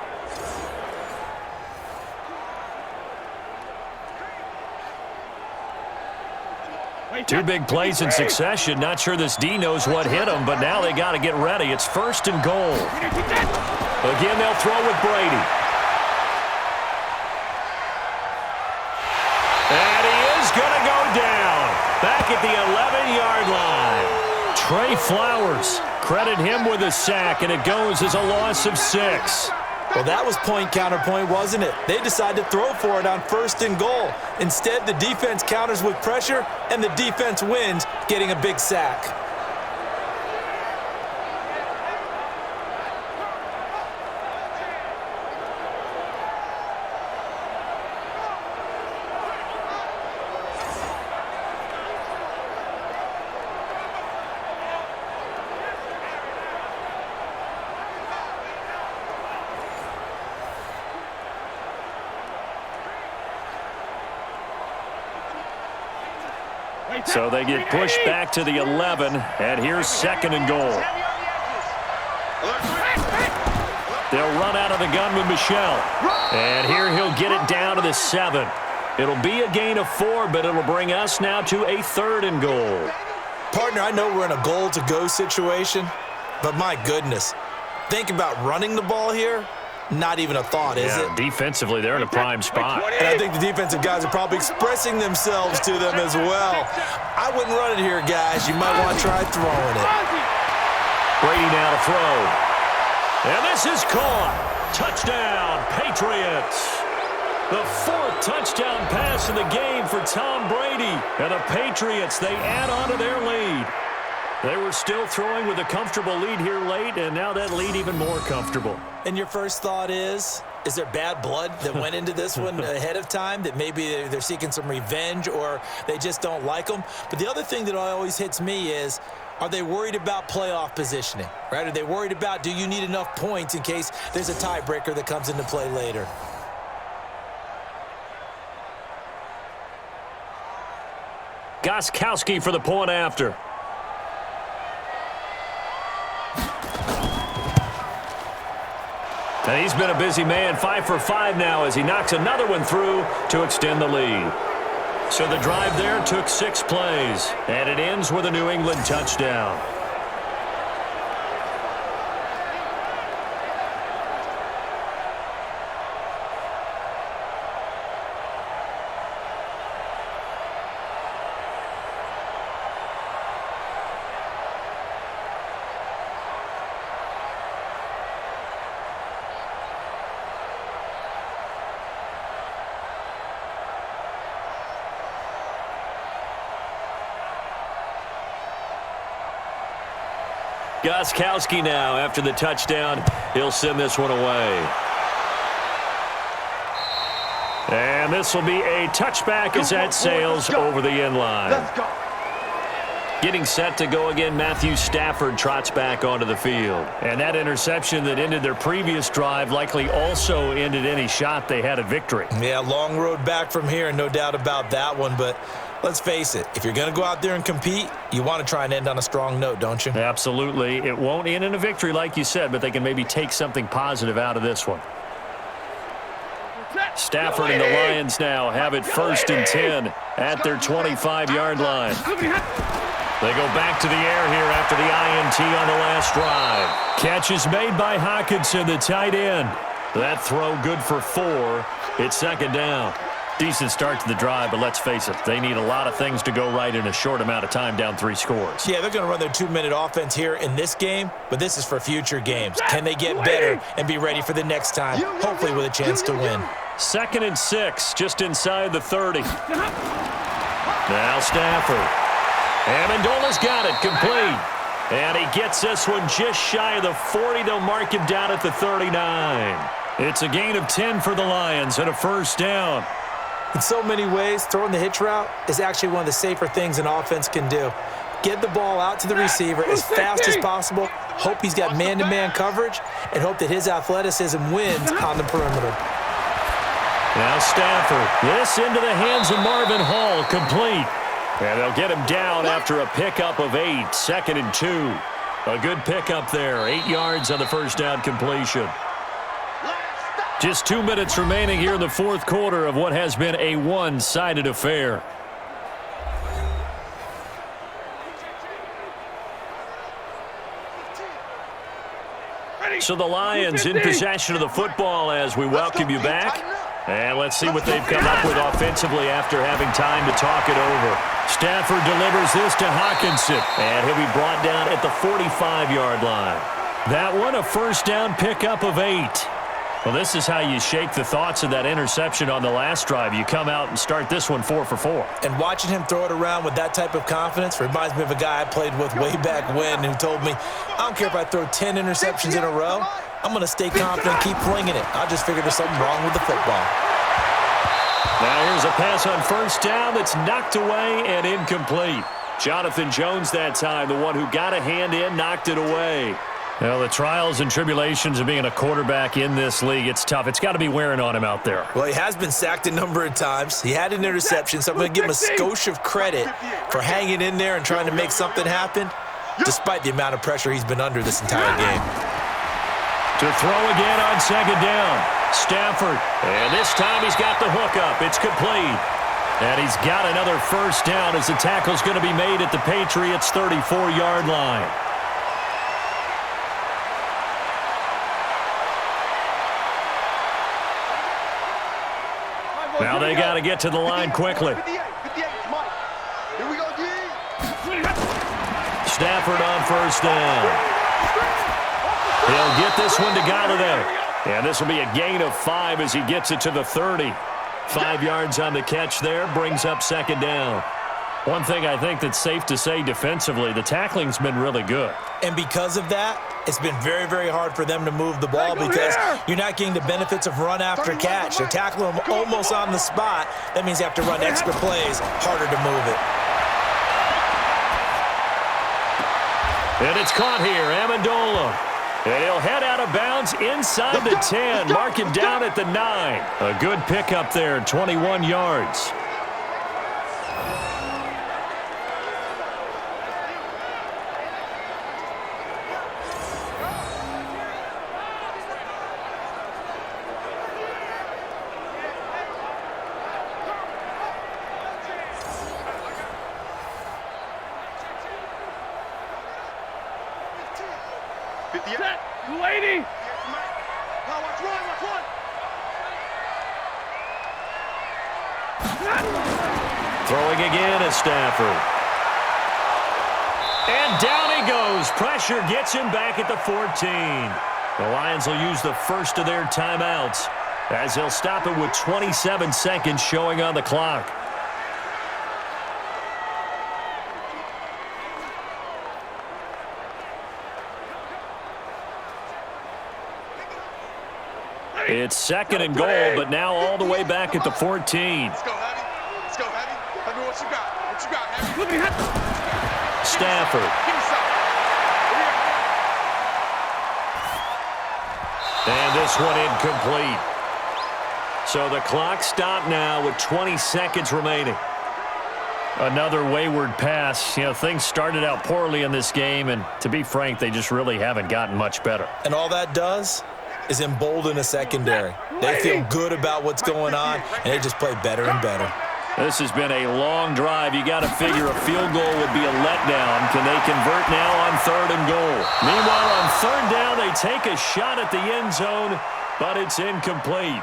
Two big plays in succession. Not sure this D knows what hit him, but now they got to get ready. It's 1st and goal. Again, they'll throw with Brady. And he is going to go down. Back at the 11-yard line. Trey Flowers. Credit him with a sack, and it goes as a loss of 6. Well, that was point counterpoint, wasn't it? They decided to throw for it on 1st and goal. Instead, the defense counters with pressure, and the defense wins, getting a big sack. So they get pushed back to the 11, and here's 2nd and goal. They'll run out of the gun with Michel. And here he'll get it down to the 7. It'll be a gain of 4, but it'll bring us now to a 3rd and goal. Partner, I know we're in a goal-to-go situation, but my goodness, think about running the ball here. Not even a thought, is it? Defensively, they're in a prime spot. And I think the defensive guys are probably expressing themselves to them as well. I wouldn't run it here, guys. You might want to try throwing it. Brady now to throw. And this is caught. Touchdown, Patriots. The 4th touchdown pass in the game for Tom Brady. And the Patriots, they add on to their lead. They were still throwing with a comfortable lead here late, and now that lead even more comfortable. And your first thought is there bad blood that went into this one ahead of time, that maybe they're seeking some revenge or they just don't like them? But the other thing that always hits me is, are they worried about playoff positioning, right? Are they worried about, do you need enough points in case there's a tiebreaker that comes into play later? Gronkowski for the point after. And he's been a busy man, 5 for 5 now as he knocks another one through to extend the lead. So the drive there took 6 plays, and it ends with a New England touchdown. Gronkowski now, after the touchdown, he'll send this one away. And this will be a touchback as that sails over the end line. Let's go. Getting set to go again, Matthew Stafford trots back onto the field. And that interception that ended their previous drive likely also ended any shot they had at victory. Yeah, long road back from here, no doubt about that one. But let's face it, if you're going to go out there and compete, you want to try and end on a strong note, don't you? Absolutely. It won't end in a victory like you said, but they can maybe take something positive out of this one. Stafford and the Lions now have it 1st and 10 at their 25-yard line. They go back to the air here after the INT on the last drive. Catch is made by Hockenson, the tight end. That throw good for 4. It's 2nd down. Decent start to the drive, but let's face it, they need a lot of things to go right in a short amount of time, down 3 scores. Yeah, they're going to run their 2-minute offense here in this game, but this is for future games. Can they get better and be ready for the next time, hopefully with a chance to win? 2nd and 6, just inside the 30. Now Stafford. Amendola's got it, complete. And he gets this one just shy of the 40. They'll mark him down at the 39. It's a gain of 10 for the Lions and a 1st down. In so many ways, throwing the hitch route is actually one of the safer things an offense can do. Get the ball out to the receiver as fast as possible, hope he's got man-to-man coverage, and hope that his athleticism wins on the perimeter. Now Stafford, this into the hands of Marvin Hall, complete. And they'll get him down after a pickup of 8, 2nd and 2. A good pickup there, 8 yards on the 1st down completion. Just 2 minutes remaining here in the 4th quarter of what has been a one-sided affair. So the Lions in possession of the football as we welcome you back. And let's see what they've come up with offensively after having time to talk it over. Stafford delivers this to Hockenson, and he'll be brought down at the 45-yard line. That one, a 1st down pickup of 8. Well, this is how you shake the thoughts of that interception on the last drive. You come out and start this one 4 for 4. And watching him throw it around with that type of confidence reminds me of a guy I played with way back when who told me, I don't care if I throw 10 interceptions in a row, I'm going to stay confident and keep flinging it. I just figured there's something wrong with the football. Now here's a pass on 1st down that's knocked away and incomplete. Jonathan Jones that time, the one who got a hand in, knocked it away. Well, the trials and tribulations of being a quarterback in this league, it's tough. It's got to be wearing on him out there. Well, he has been sacked a number of times. He had an interception, so I'm going to give him a skosh of credit for hanging in there and trying to make something happen, despite the amount of pressure he's been under this entire game. To throw again on 2nd down. Stafford. And this time he's got the hookup. It's complete. And he's got another 1st down as the tackle's going to be made at the Patriots' 34-yard line. Now they got to get to the line quickly. Stafford on 1st down. He'll get this one to Galladay. And this will be a gain of 5 as he gets it to the 30. 5 yards on the catch there, brings up 2nd down. One thing I think that's safe to say defensively, the tackling's been really good. And because of that, it's been very, very hard for them to move the ball because you're not getting the benefits of run after catch. They're tackling them almost on the spot. That means you have to run extra plays, harder to move it. And it's caught here, Amendola. And he'll head out of bounds inside the 10. Mark him down at the 9. A good pickup there, 21 yards. Lady! Throwing again is Stafford. And down he goes. Pressure gets him back at the 14. The Lions will use the first of their timeouts as they'll stop it with 27 seconds showing on the clock. It's 2nd and goal, but now all the way back at the 14. Let's go, Heavy. Let's go, Heavy. Let me know what you got. What you got, Heavy? Stafford. Give me some. And this one incomplete. So the clock stopped now with 20 seconds remaining. Another wayward pass. You know, things started out poorly in this game, and to be frank, they just really haven't gotten much better. And all that does is embolden a secondary. They feel good about what's going on, and they just play better and better. This has been a long drive. You got to figure a field goal would be a letdown. Can they convert now on 3rd and goal? Meanwhile, on 3rd down, they take a shot at the end zone, but it's incomplete.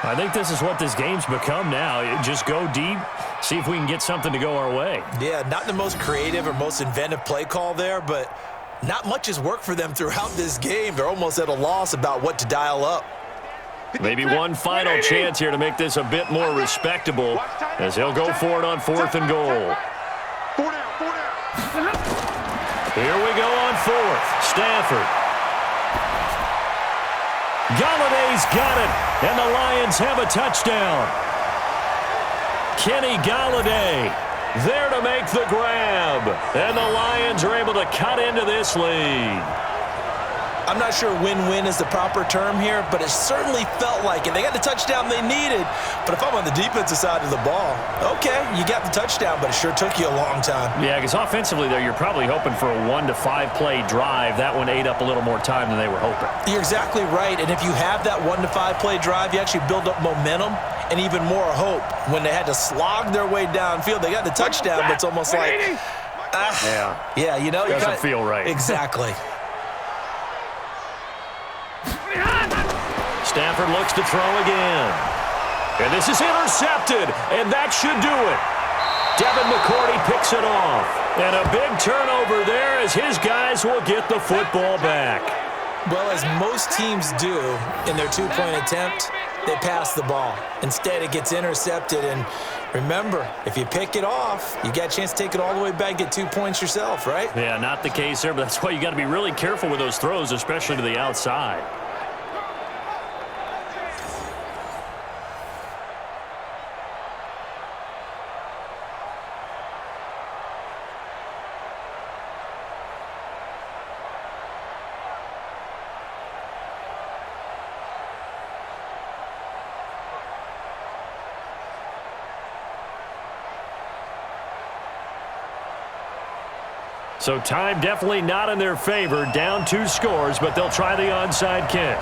I think this is what this game's become now. Just go deep, see if we can get something to go our way. Yeah, not the most creative or most inventive play call there, but not much has worked for them throughout this game. They're almost at a loss about what to dial up. Maybe one final chance here to make this a bit more respectable as he'll go for it on 4th and goal. 4 down. Here we go on 4th. Stafford. Galladay's got it, and the Lions have a touchdown. Kenny Galladay there to make the grab, and the Lions are able to cut into this lead. I'm not sure win-win is the proper term here, but it certainly felt like it. They got the touchdown they needed, but if I'm on the defensive side of the ball, okay, you got the touchdown, but it sure took you a long time. Yeah, because offensively there, you're probably hoping for a 1 to 5 play drive. That one ate up a little more time than they were hoping. You're exactly right, and if you have that 1 to 5 play drive, you actually build up momentum and even more hope. When they had to slog their way downfield, they got the touchdown, but it's almost like, yeah, you know, doesn't feel right. Exactly. Stafford looks to throw again. And this is intercepted, and that should do it. Devin McCourty picks it off. And a big turnover there as his guys will get the football back. Well, as most teams do in their 2-point attempt, they pass the ball. Instead, it gets intercepted. And remember, if you pick it off, you got a chance to take it all the way back and get 2 points yourself, right? Yeah, not the case there, but that's why you got to be really careful with those throws, especially to the outside. So time definitely not in their favor. Down 2 scores, but they'll try the onside kick.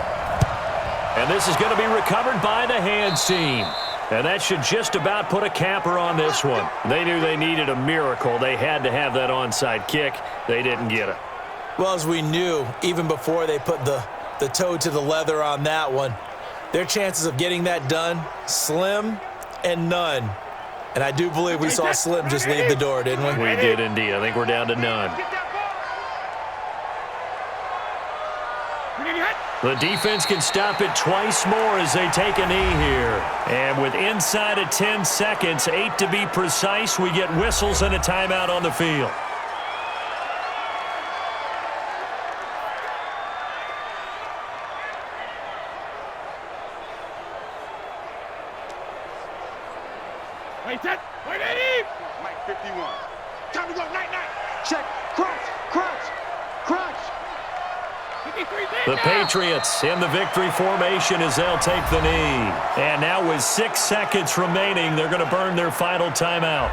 And this is going to be recovered by the hands team. And that should just about put a capper on this one. They knew they needed a miracle. They had to have that onside kick. They didn't get it. Well, as we knew, even before they put the toe to the leather on that one, their chances of getting that done, slim and none. And I do believe we saw Slim just leave the door, didn't we? We did indeed. I think we're down to none. The defense can stop it twice more as they take a knee here. And with inside of 10 seconds, 8 to be precise, we get whistles and a timeout on the field. Wait, set. Wait, Eddie. Mike 51. Time to go. Night. Check. Crouch. The Patriots in the victory formation as they'll take the knee. And now with 6 seconds remaining, they're going to burn their final timeout.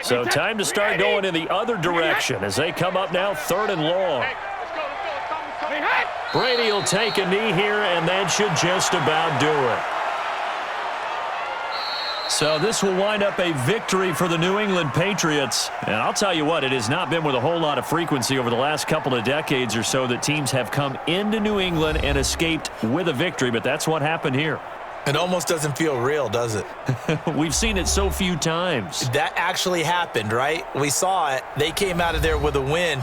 So time to start going in the other direction as they come up now 3rd and long. Brady will take a knee here, and that should just about do it. So this will wind up a victory for the New England Patriots. And I'll tell you what, it has not been with a whole lot of frequency over the last couple of decades or so that teams have come into New England and escaped with a victory, but that's what happened here. It almost doesn't feel real, does it? We've seen it so few times. That actually happened, right? We saw it. They came out of there with a win.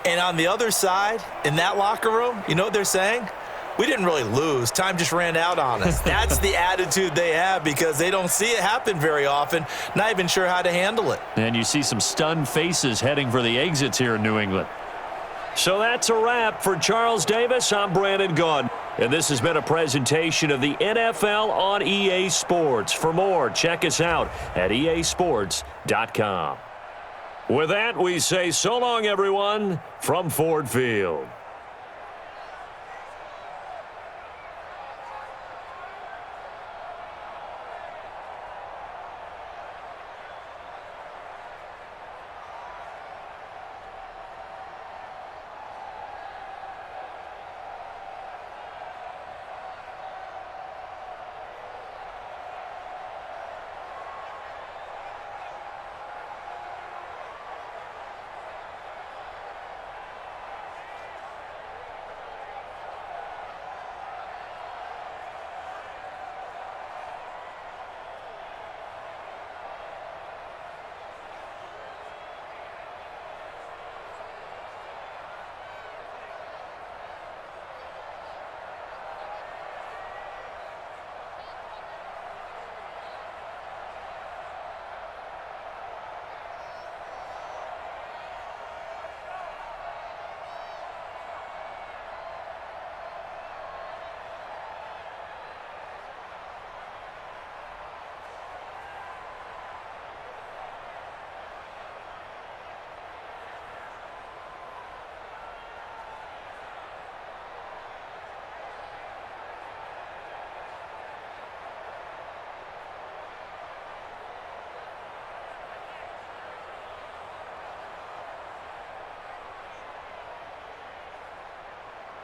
And on the other side, in that locker room, you know what they're saying? we didn't really lose. Time just ran out on us. That's the attitude they have because they don't see it happen very often, not even sure how to handle it. And you see some stunned faces heading for the exits here in New England. So that's a wrap. For Charles Davis, I'm Brandon Gaudin. And this has been a presentation of the NFL on EA Sports. For more, check us out at easports.com. With that, we say so long, everyone, from Ford Field.